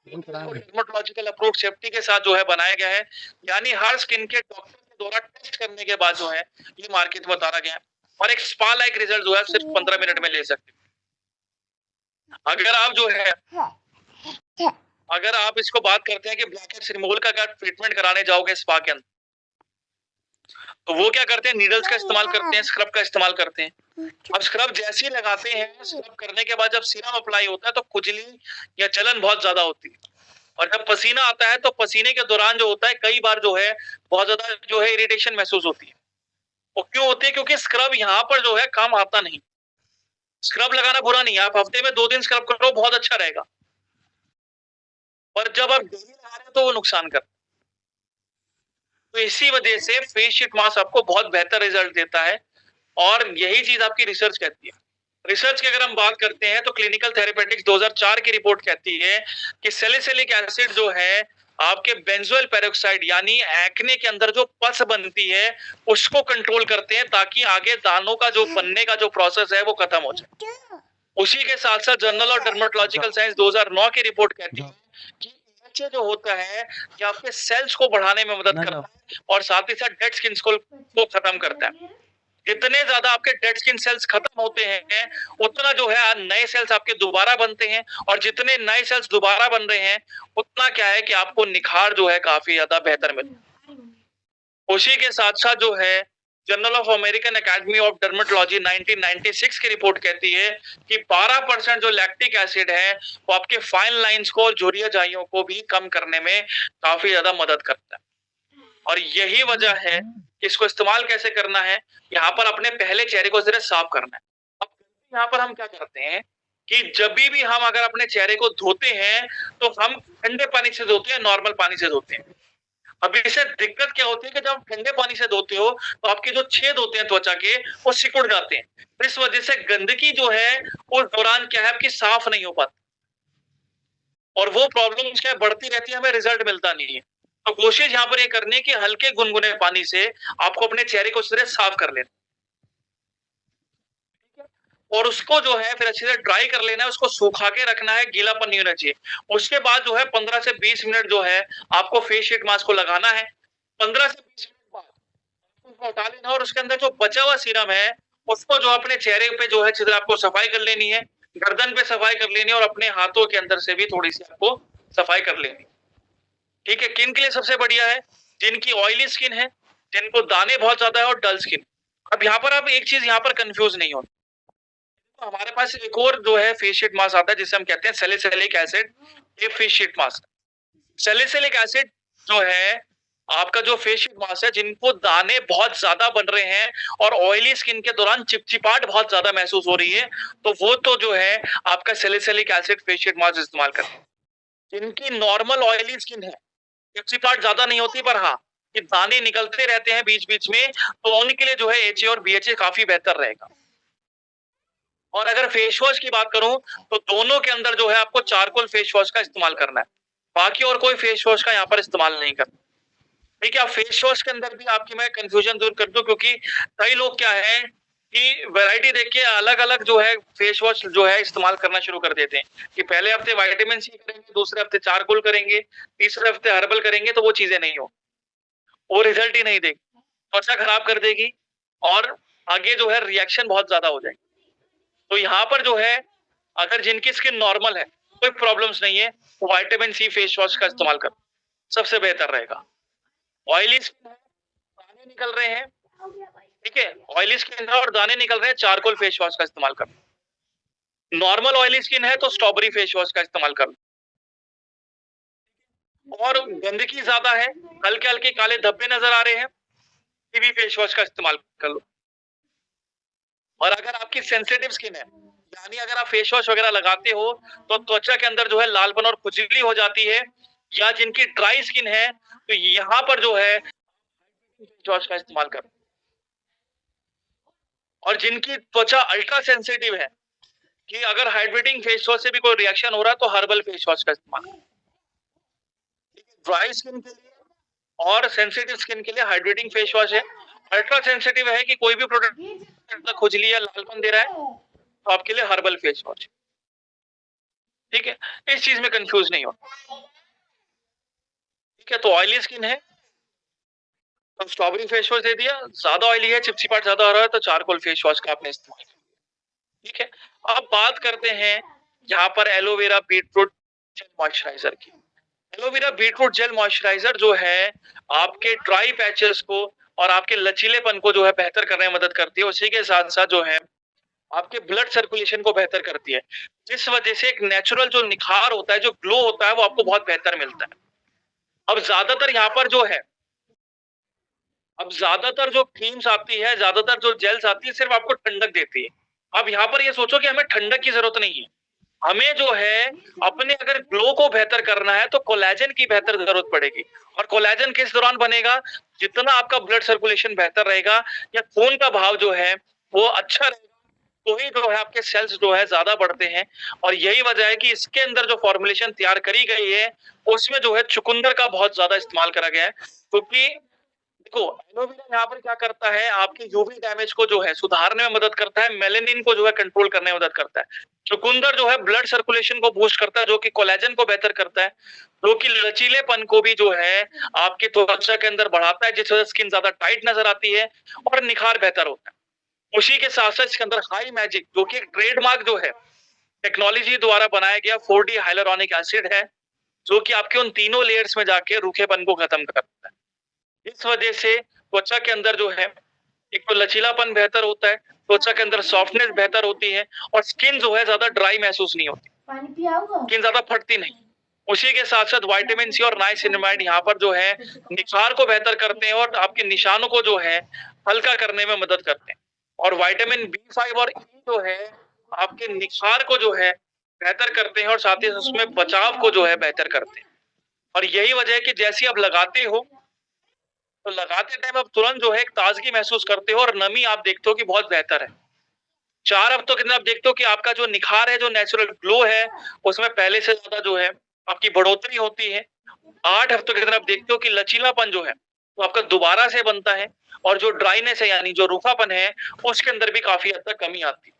डर्मेटोलॉजिकल अप्रूव्ड सेफ्टी के साथ जो है बनाया गया है, यानी हर स्किन के डॉक्टर के द्वारा टेस्ट करने के बाद जो है ये मार्केट में उतारा गया है और एक स्पा लाइक रिजल्ट जो है सिर्फ 15 मिनट में ले सकते हैं। अगर आप इसको बात करते हैं कि ब्लैक हेड्स रिमूवल का अगर ट्रीटमेंट कराने जाओगे स्पा के अंदर, तो वो क्या करते हैं, नीडल्स का इस्तेमाल करते हैं, स्क्रब का इस्तेमाल करते हैं। अब स्क्रब जैसे ही लगाते हैं, स्क्रब करने के बाद जब सीरम अप्लाई होता है तो खुजली या जलन बहुत ज्यादा होती है और जब पसीना आता है तो पसीने के दौरान जो होता है कई बार जो है बहुत ज्यादा जो है इरिटेशन महसूस होती है। वो क्यों होती है? क्योंकि स्क्रब यहाँ पर जो है काम आता नहीं। स्क्रब लगाना बुरा नहीं है, आप हफ्ते में 2 दिन स्क्रब करो बहुत अच्छा रहेगा, पर जब आप डेली लगा रहे हो तो वो नुकसान कर। तो इसी वजह से फेस शीट मास्क आपको बहुत बेहतर रिजल्ट देता है और यही चीज आपकी रिसर्च कहती है। रिसर्च की अगर हम बात करते हैं तो क्लिनिकल थेरेपेटिक्स 2004 की रिपोर्ट कहती है कि सैलिसिलिक एसिड जो है आपके बेंजोइल पेरोक्साइड यानी एक्ने के अंदर जो पस बनती है उसको कंट्रोल करते हैं ताकि आगे दानों का जो बनने का जो प्रोसेस है वो खत्म हो जाए। उसी के साथ साथ जर्नल ऑफ डर्मेटोलॉजिकल साइंस 2009 की रिपोर्ट कहती है कि एचए जो होता है ये आपके सेल्स को बढ़ाने में मदद करता है और साथ ही साथ डेड स्किन को खत्म करता है। जितने ज्यादा आपके डेड स्किन सेल्स खत्म होते हैं उतना जो है नए सेल्स आपके दोबारा बनते हैं और जितने नए सेल्स दोबारा बन रहे हैं उतना क्या है कि आपको निखार जो है काफी ज्यादा बेहतर मिलता है। उसी के साथ साथ जो है journal of American academy of dermatology 1996 की रिपोर्ट कहती है कि 12% जो लैक्टिक एसिड है वो आपके फाइन लाइंस को और झुर्रियां झाइयों को भी कम करने में काफी ज्यादा मदद करता है। और यही वजह है कि इसको इस्तेमाल कैसे करना है, यहाँ पर अपने पहले चेहरे को जरा साफ करना है। अब यहाँ पर हम क्या करते हैं कि जब भी हम अगर अपने चेहरे को धोते हैं तो हम ठंडे पानी से धोते हैं, नॉर्मल पानी से धोते हैं। अब इससे दिक्कत क्या होती है कि जब आप ठंडे पानी से धोते हो तो आपके जो छेद होते हैं त्वचा के वो सिकुड़ जाते हैं। इस वजह से गंदगी जो है उस दौरान क्या है आपकी साफ नहीं हो पाती और वो प्रॉब्लम क्या है बढ़ती रहती है, हमें रिजल्ट मिलता नहीं है। तो कोशिश यहाँ पर ये करनी है कि हल्के गुनगुने पानी से आपको अपने चेहरे को सिर्फ साफ कर लेना और उसको जो है फिर अच्छे से ड्राई कर लेना है, उसको सुखा के रखना है, गीलापन नहीं होना चाहिए। उसके बाद जो है 15 से 20 मिनट जो है आपको फेस शीट मास्क को लगाना है। 15 से 20 मिनट बाद उसको हटा लेना और उसके अंदर जो बचा हुआ सीरम है उसको जो अपने चेहरे पे जो है अच्छी तरह आपको सफाई कर लेनी है, गर्दन पे सफाई कर लेनी है और अपने हाथों के अंदर से भी थोड़ी सी आपको सफाई कर लेनी। ठीक है, किन के लिए सबसे बढ़िया है? जिनकी ऑयली स्किन है, जिनको दाने बहुत ज्यादा है और डल स्किन। अब यहाँ पर आप एक चीज यहाँ पर कंफ्यूज नहीं हो, तो हमारे पास एक और जो है फेस शीट मास्क आता है जिसे हम कहते हैं सैलिसिलिक एसिड। ये face sheet mask, salicylic acid जो है आपका जो फेस शीट मास्क है, जिनको दाने बहुत ज्यादा बन रहे हैं और ऑयली स्किन के दौरान चिपचिपाहट बहुत ज्यादा महसूस हो रही है, तो वो तो जो है आपका salicylic acid face sheet mask इस्तेमाल करें। जिनकी नॉर्मल ऑयली स्किन है, चिपचिपाहट ज्यादा नहीं होती, पर हाँ कि दाने निकलते रहते हैं बीच बीच में, तो उनके लिए जो है एचए और बीएचए काफी बेहतर रहेगा। और अगर फेस वॉश की बात करूं तो दोनों के अंदर जो है आपको चारकोल फेस वॉश का इस्तेमाल करना है, बाकी और कोई फेस वॉश का यहाँ पर इस्तेमाल नहीं करना। ठीक है, आप फेस वॉश के अंदर भी आपकी मैं कंफ्यूजन दूर कर दूं, क्योंकि कई लोग क्या है कि वैरायटी देख के अलग अलग जो है फेस वॉश जो है इस्तेमाल करना शुरू कर देते हैं कि पहले हफ्ते विटामिन सी करेंगे, दूसरे हफ्ते चारकोल करेंगे, तीसरे हफ्ते हर्बल करेंगे, तो वो चीजें नहीं हो, वो रिजल्ट ही नहीं देगी, त्वचा खराब कर देगी और आगे जो है रिएक्शन बहुत ज्यादा हो जाएगी। तो यहाँ पर जो है अगर जिनकी स्किन नॉर्मल है, कोई प्रॉब्लम्स नहीं है, तो विटामिन सी फेस वॉश का इस्तेमाल करो, सबसे बेहतर रहेगा। ऑयली स्किन है, दाने निकल रहे हैं, ठीक है, ऑयली स्किन है और दाने निकल रहे हैं, चारकोल फेस वॉश का इस्तेमाल करो। नॉर्मल ऑयली स्किन है तो स्ट्रॉबेरी फेस वॉश का इस्तेमाल करो। और गंदगी ज्यादा है, हल्के हल्के काले धब्बे नजर आ रहे हैं, टीवी फेस वॉश का इस्तेमाल कर लो। और अगर आपकी सेंसिटिव स्किन है यानी अगर आप फेस वॉश वगैरह लगाते हो तो त्वचा के अंदर जो है लालपन और खुजली हो जाती है, या जिनकी ड्राई स्किन है तो यहाँ पर जो है फेस वॉश का इस्तेमाल करें। और जिनकी त्वचा अल्ट्रा सेंसिटिव है कि अगर हाइड्रेटिंग फेस वॉश से भी कोई रिएक्शन हो रहा है तो हर्बल फेस वॉश का इस्तेमाल करें। ड्राई स्किन के लिए और सेंसिटिव स्किन के लिए हाइड्रेटिंग फेस वॉश है। अल्ट्रा सेंसिटिव है कि कोई भी प्रोडक्ट खुजली या लालपन दे रहा है तो आपके लिए हर्बल फेस वॉश। ठीक है, इस चीज में कंफ्यूज नहीं हो। ठीक है, तो ऑयली स्किन है तो स्ट्रॉबेरी फेस वॉश दे दिया, ज्यादा ऑयली है, चिपचिपाहट ज्यादा हो रहा है तो चारकोल फेस वॉश का आपने इस्तेमाल किया। ठीक है, अब बात करते हैं यहाँ पर एलोवेरा बीटरूट जेल मॉइस्चराइजर की। एलोवेरा बीटरूट जेल मॉइस्चराइजर जो है आपके ड्राई पैचेस को और आपके लचीलेपन को जो है बेहतर करने में मदद करती है। उसी के साथ साथ जो है आपके ब्लड सर्कुलेशन को बेहतर करती है, जिस वजह से एक नेचुरल जो निखार होता है, जो ग्लो होता है, वो आपको बहुत बेहतर मिलता है। अब ज्यादातर यहाँ पर जो है अब ज्यादातर जो क्रीम्स आती है, ज्यादातर जो जेल्स आती है, सिर्फ आपको ठंडक देती है। अब यहाँ पर ये सोचो कि हमें ठंडक की जरूरत नहीं है, हमें जो है अपने अगर ग्लो को बेहतर करना है तो कोलेजन की बेहतर जरूरत पड़ेगी। और कोलेजन किस दौरान बनेगा? जितना आपका ब्लड सर्कुलेशन बेहतर रहेगा या खून का भाव जो है वो अच्छा रहेगा, तो ही जो है आपके सेल्स जो है ज्यादा बढ़ते हैं। और यही वजह है कि इसके अंदर जो फॉर्मुलेशन तैयार करी गई है उसमें जो है चुकंदर का बहुत ज्यादा इस्तेमाल करा गया है, क्योंकि देखो एलोवेरा यहाँ पर क्या करता है, आपके यूवी डैमेज को जो है सुधारने में मदद करता है, मेलेनिन को जो है कंट्रोल करने में मदद करता है। चुकंदर जो है ब्लड सर्कुलेशन को बूस्ट करता है, जो कि कोलेजन को बेहतर करता है, जो कि लचीलेपन को भी जो है आपकी त्वचा के अंदर बढ़ाता है, जिस वजह से स्किन ज्यादा टाइट नजर आती है और निखार बेहतर होता है। उसी के साथ साथ इसके अंदर हाई मैजिक, जो कि एक ट्रेडमार्क जो है टेक्नोलॉजी द्वारा बनाया गया 4D हाइलुरोनिक एसिड है, जो कि आपके उन तीनों लेयर्स में जाके रूखेपन को खत्म करता है। इस वजह से त्वचा के अंदर जो है एक तो लचीलापन बेहतर होता है, त्वचा के अंदर सॉफ्टनेस बेहतर होती है और स्किन जो है ज्यादा ड्राई महसूस नहीं होती, स्किन ज्यादा फटती नहीं। उसी के साथ साथ विटामिन सी और नाइसिनामाइड यहाँ पर जो है निखार को बेहतर करते हैं और आपके निशानों को जो है हल्का करने में मदद करते हैं। और विटामिन B5 और E जो है आपके निखार को जो है बेहतर करते हैं और साथ ही उसमें बचाव को जो है बेहतर करते हैं। और यही वजह है कि जैसे आप लगाते हो तो लगाते टाइम आप तुरंत जो है एक ताजगी महसूस करते हो और नमी आप देखते हो कि बहुत बेहतर है। 4 हफ्तों के अंदर आप देखते हो कि आपका जो निखार है, जो नेचुरल ग्लो है, उसमें पहले से ज्यादा जो है आपकी बढ़ोतरी होती है। 8 हफ्तों के अंदर आप देखते हो कि लचीलापन जो है वो आपका दोबारा से बनता है और जो ड्राइनेस है यानी जो रूखापन है उसके अंदर भी काफी हद तक कमी आती है।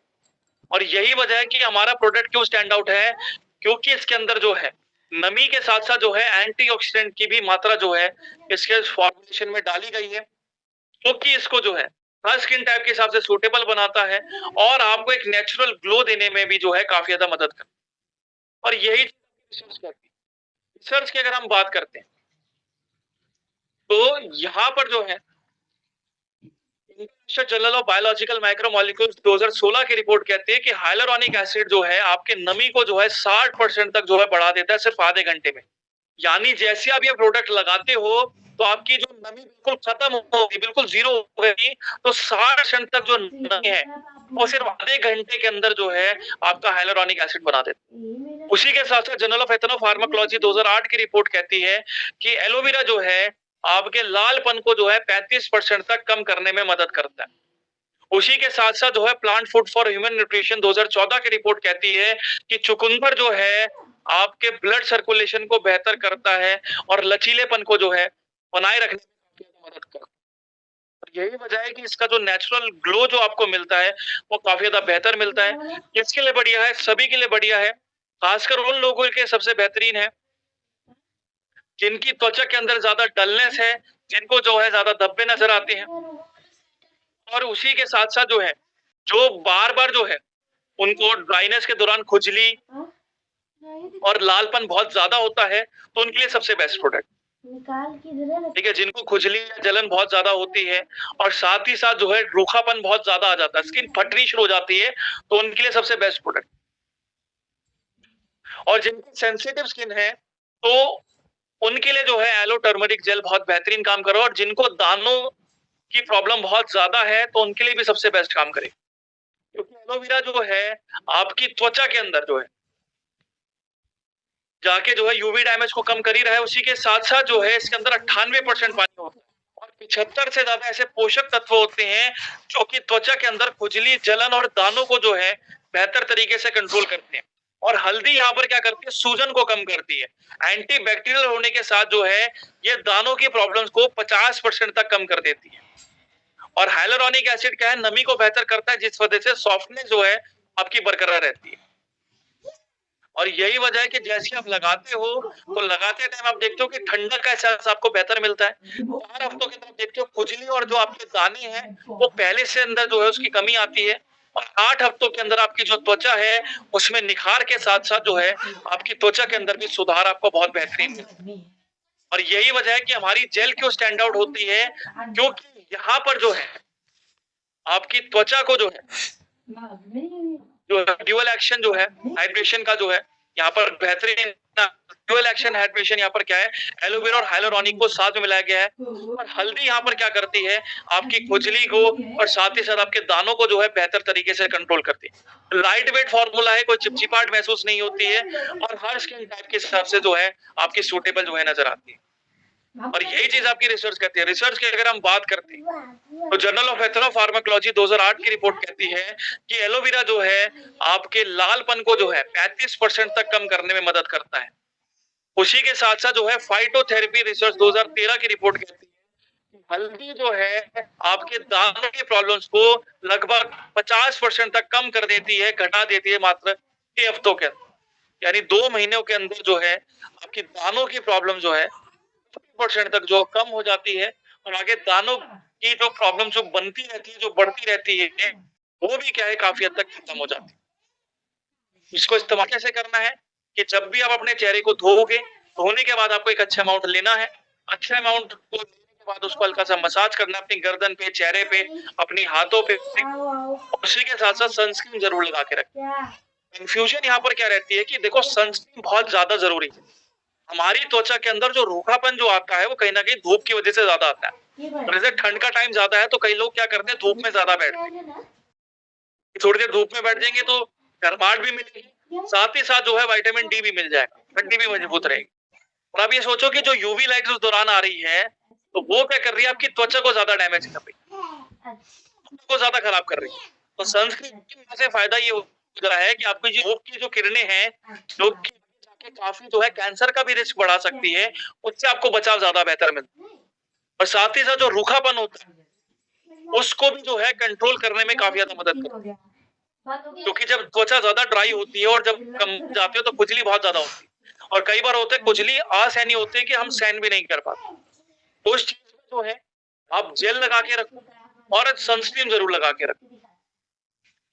और यही वजह है कि हमारा प्रोडक्ट क्यों स्टैंड आउट है, क्योंकि इसके अंदर जो है नमी के साथ साथ जो है एंटीऑक्सीडेंट की भी मात्रा जो है इसके फॉर्मुलेशन में डाली गई है, क्योंकि इसको जो है हर स्किन टाइप के हिसाब से सूटेबल बनाता है और आपको एक नेचुरल ग्लो देने में भी जो है काफी ज्यादा मदद करता है। और यही रिसर्च करती है। रिसर्च की अगर हम बात करते हैं तो यहाँ पर जो है international journal of biological micromolecules 2016 की रिपोर्ट कहती है कि हाइलुरोनिक एसिड जो है आपके नमी को जो है 60% तक जो है बढ़ा देता है सिर्फ आधे घंटे में। यानी जैसे आप ये प्रोडक्ट लगाते हो तो आपकी जो नमी बिल्कुल खत्म होगी, बिल्कुल जीरो हो गई, तो 60% तक जो नमी है वो सिर्फ आधे घंटे के अंदर जो है आपका हाइलुरोनिक एसिड बना देता है। उसी के साथ साथ जर्नल ऑफ एथनोफार्माकोलॉजी 2008 की रिपोर्ट कहती है कि एलोवेरा जो है आपके लालपन को जो है 35% तक कम करने में मदद करता है। उसी के साथ साथ जो है plant food for human nutrition 2014 की रिपोर्ट कहती है कि चुकंदर जो है आपके ब्लड सर्कुलेशन को बेहतर करता है और लचीलेपन को जो है बनाए रखने में मदद करता है। यही वजह है कि इसका जो नेचुरल ग्लो जो आपको मिलता है वो काफी ज्यादा बेहतर मिलता है। किसके लिए बढ़िया है? सभी के लिए बढ़िया है, खासकर उन लोगों के सबसे बेहतरीन है जिनकी त्वचा के अंदर ज्यादा डलनेस है, जिनको जो है ज्यादा धब्बे नजर आते हैं। और उसी के साथ साथ जो है जो बार बार जो है उनको ड्राइनेस के दौरान खुजली और लालपन बहुत ज्यादा होता है तो उनके लिए सबसे बेस्ट प्रोडक्ट। ठीक है, जिनको खुजली या जलन बहुत ज्यादा होती है और साथ ही साथ जो है रूखापन बहुत ज्यादा आ जाता है, स्किन फटनी शुरू हो जाती है, तो उनके लिए सबसे बेस्ट प्रोडक्ट। और जिनकी सेंसिटिव स्किन है तो उनके लिए जो है एलो टर्मरिक जेल बहुत बेहतरीन काम करो, और जिनको दानों की प्रॉब्लम बहुत ज्यादा है तो उनके लिए भी सबसे बेस्ट काम करे। क्योंकि एलोवेरा जो है आपकी त्वचा के अंदर जो है जाके जो है यूवी डैमेज को कम कर ही रहा है, उसी के साथ-साथ जो है इसके अंदर 98% पानी होता है और 75 से ज़्यादा ऐसे पोषक तत्व होते हैं, जो कि त्वचा के अंदर खुजली, जलन और दानों को जो है बेहतर तरीके से कंट्रोल करते हैं। और हल्दी यहाँ पर क्या करती है, सूजन को कम करती है। एंटी बैक्टीरियल होने के साथ जो है, ये दानों की प्रॉब्लम्स को 50% तक कम कर देती है। और हाइलुरोनिक एसिड क्या है, नमी को बेहतर करता है, जिस वजह से सॉफ्टनेस जो है आपकी बरकरार रहती है। और यही वजह है कि जैसे आप लगाते हो, तो लगाते टाइम आप देखते हो कि ठंडक का एहसास आपको बेहतर मिलता है। 4 हफ्तों के अंदर आप देखते हो खुजली और जो आपके दाने हैं, वो पहले से अंदर जो है उसकी कमी आती है और 8 हफ्तों के अंदर आपकी जो त्वचा है, उसमें निखार के साथ-साथ जो है, आपकी त्वचा के अंदर भी सुधार आपको बहुत बेहतरीन मिलता है। और यही वजह है कि हमारी जेल क्यों स्टैंड आउट होती है, क्योंकि यहाँ पर जो है, आपकी त्वचा को जो है जो ड्यूअल एक्शन जो है, हाइड्रेशन का जो है, यहाँ पर बेहतरीन ड्यूअल एक्शन हाइड्रेशन यहाँ पर क्या है, एलोवेरा और हाइलुरोनिक को साथ में मिलाया गया है और हल्दी यहाँ पर क्या करती है, आपकी खुजली को और साथ ही साथ आपके दानों को जो है बेहतर तरीके से कंट्रोल करती है। लाइट वेट फॉर्मूला है, कोई चिपचिपाहट महसूस नहीं होती है और हर स्किन टाइप के हिसाब से जो है, आपकी सूटेबल जो है नज़र आती है। और यही चीज़ आपकी रिसर्च कहती है। रिसर्च की अगर हम बात करते हैं, तो जर्नल ऑफ एथनोफार्माकोलॉजी 2008 की रिपोर्ट कहती है कि एलोवेरा जो है, आपके लालपन को जो है 35% तक कम करने में मदद करता है। उसी के साथ-साथ जो है फाइटोथेरेपी रिसर्च 2013 की रिपोर्ट कहती है कि हल्दी जो है, आपके दाँतों की प्रॉब्लम्स को लगभग 50% तक कम कर देती है, घटा देती है मात्र 6 हफ्तों के अंदर। यानी 2 महीनों के अंदर जो है, आपकी दानों की प्रॉब्लम जो है 50% तक जो कम हो जाती है और आगे दानों की जो प्रॉब्लम जो बनती रहती है, जो बढ़ती रहती है, वो भी क्या है काफ़ी हद तक खत्म हो जाती है। इसको इस्तेमाल कैसे करना है कि जब भी आप अपने चेहरे को धोओगे, धोने के बाद आपको एक अच्छा अमाउंट लेना है। अच्छे अमाउंट को लेने के बाद उसको हल्का-सा मसाज करना है अपनी गर्दन पे, चेहरे पे, अपनी हाथों पे उसी के साथ-साथ सनस्क्रीन ज़रूर लगा के रखें। कन्फ्यूजन यहाँ पर क्या रहती है कि देखो सनस्क्रीन बहुत ज़्यादा ज़रूरी है। हमारी त्वचा के अंदर जो रूखापन जो आता है, वो कहीं न कहीं धूप की वजह से ज़्यादा आता है। और जैसे ठंड का टाइम ज़्यादा है, तो कई लोग क्या करते हैं, धूप में ज़्यादा बैठते हैं। थोड़ी देर धूप में बैठ जाएँगे तो गर्माहट भी मिलेगी, साथ ही साथ जो है विटामिन डी भी मिल जाएगा, हड्डी भी मजबूत रहेगी। और आप ये सोचो कि जो यूवी लाइट उस दौरान आ रही है, तो वो क्या कर रही है, आपकी त्वचा को ज़्यादा डैमेज कर रही है, को ज़्यादा खराब कर रही है। तो सनस्क्रीन की से फ़ायदा ये हो रहा है कि आपकी जो धूप की जो किरणें हैं, जो कि जाके काफ़ी जो है कैंसर का भी रिस्क बढ़ा सकती है, उससे आपको बचाव ज़्यादा बेहतर मिलता है। और साथ ही साथ जो रूखापन होता है, उसको भी जो है कंट्रोल करने में काफ़ी ज़्यादा मदद करता है। क्योंकि जब त्वचा ज़्यादा ड्राई होती है और जब कम जाती है तो खुजली बहुत ज़्यादा होती है। और कई बार होता है खुजली असहनीय होती है कि हम सहन भी नहीं कर पाते। तो उस चीज़ में जो है, आप जेल लगा के रखो और सनस्क्रीन ज़रूर लगा के रखो।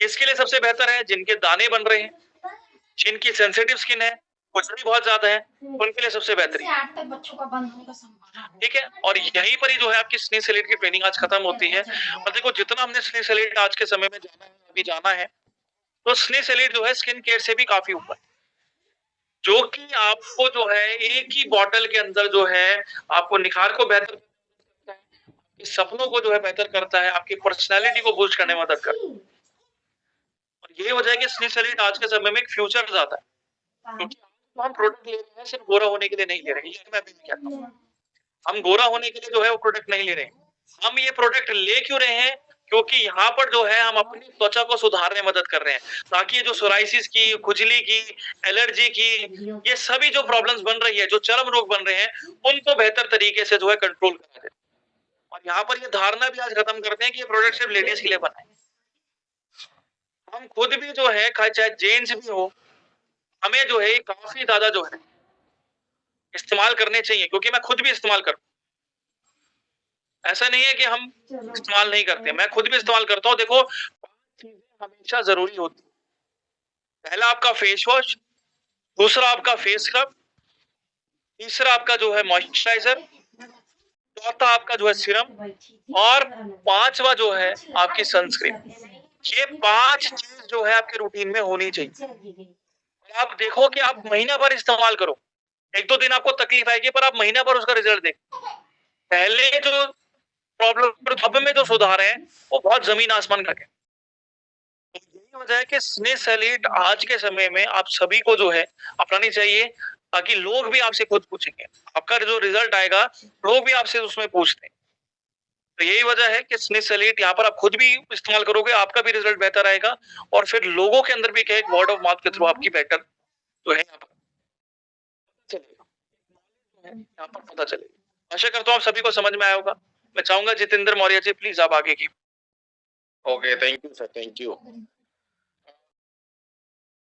किसके लिए सबसे बेहतर है? जिनके दाने बन रहे हैं, जिनकी सेंसिटिव स्किन है, खुजली बहुत ज़्यादा है, उनके लिए सबसे बेहतरीन। 8 तक बच्चों का बंद होने का संभावना है। ठीक है? और यहीं पर ही जो है आपकी स्नेह सेलेट की ट्रेनिंग आज खत्म होती है। और देखो जितना हमने स्नेह सेलेट आज के समय में जाना है, अभी जाना है, तो स्नेह सेलेट जो है स्किन केयर से भी काफ़ी ऊपर है। जो कि आपको जो है एक ही बॉटल के अंदर जो है, आपको निखार को बेहतर करता है, आपके सपनों को जो है बेहतर करता है, आपकी पर्सनैलिटी को बूस्ट करने में मदद करता है। और यही वजह है कि स्नेह सेलेट आज के समय में एक फ्यूचर ज़्यादा है। क्योंकि आज हम प्रोडक्ट ले रहे हैं सिर्फ़ गोरा होने के लिए नहीं ले रहे हैं, ये मैं अभी भी कहता हूँ। हम गोरा होने के लिए जो है वो प्रोडक्ट नहीं ले रहे हैं। हम ये प्रोडक्ट ले क्यों रहे हैं? क्योंकि यहाँ पर जो है हम अपनी त्वचा को सुधारने में मदद कर रहे हैं। ताकि ये जो सोराइसिस की, खुजली की, एलर्जी की, ये सभी जो प्रॉब्लम्स बन रही है, जो चर्म रोग बन रहे हैं, उनको बेहतर तरीके से जो है कंट्रोल करा दें। और यहाँ पर ये धारणा भी आज खत्म करते हैं कि ये प्रोडक्ट सिर्फ़ लेडीज़ के लिए बना है। हम खुद भी जो है चाहे जेंट्स भी हो, हमें जो है काफ़ी ज़्यादा जो है इस्तेमाल करने चाहिए क्योंकि मैं खुद भी इस्तेमाल करता हूँ। ऐसा नहीं है कि हम इस्तेमाल नहीं करते, मैं खुद भी इस्तेमाल करता हूँ। देखो, 5 चीज़ें हमेशा ज़रूरी होती हैं। पहला आपका फेस वॉश, दूसरा आपका फेस स्क्रब, तीसरा आपका जो है मॉइस्चराइज़र, चौथा आपका जो है सीरम और 5वां जो है आपकी सनस्क्रीन। ये 5 चीज़ जो है आपके रूटीन में होनी चाहिए। और आप देखो कि आप महीना भर इस्तेमाल करो। 1-2 दिन आपको तकलीफ आएगी पर आप महीना भर उसका रिज़ल्ट देखो। पहले जो प्रॉब्लम अब में जो सुधार है, वो बहुत ज़मीन आसमान का है। यही वजह है कि स्नेह सैलेड आज के समय में आप सभी को जो है अपनानी चाहिए, ताकि लोग भी आपसे खुद पूछेंगे। आपका जो रिजल्ट आएगा, लोग भी आपसे उसमें पूछते हैं। तो यही वजह है कि स्नेह सैलेड यहाँ पर आप खुद भी इस्तेमाल करोगे, आपका भी रिजल्ट बेहतर आएगा और फिर लोगों के अंदर भी क्या है, वर्ड ऑफ माउथ के थ्रू आपकी बेटर जो है यहाँ पर चलेगा। यहाँ पर पता चलेगा। आशा करता हूँ आप सभी को समझ में आया होगा। मैं चाहूंगा जितेंद्र मौर्य जी प्लीज आप आगे की Okay, thank you, sir. Thank you.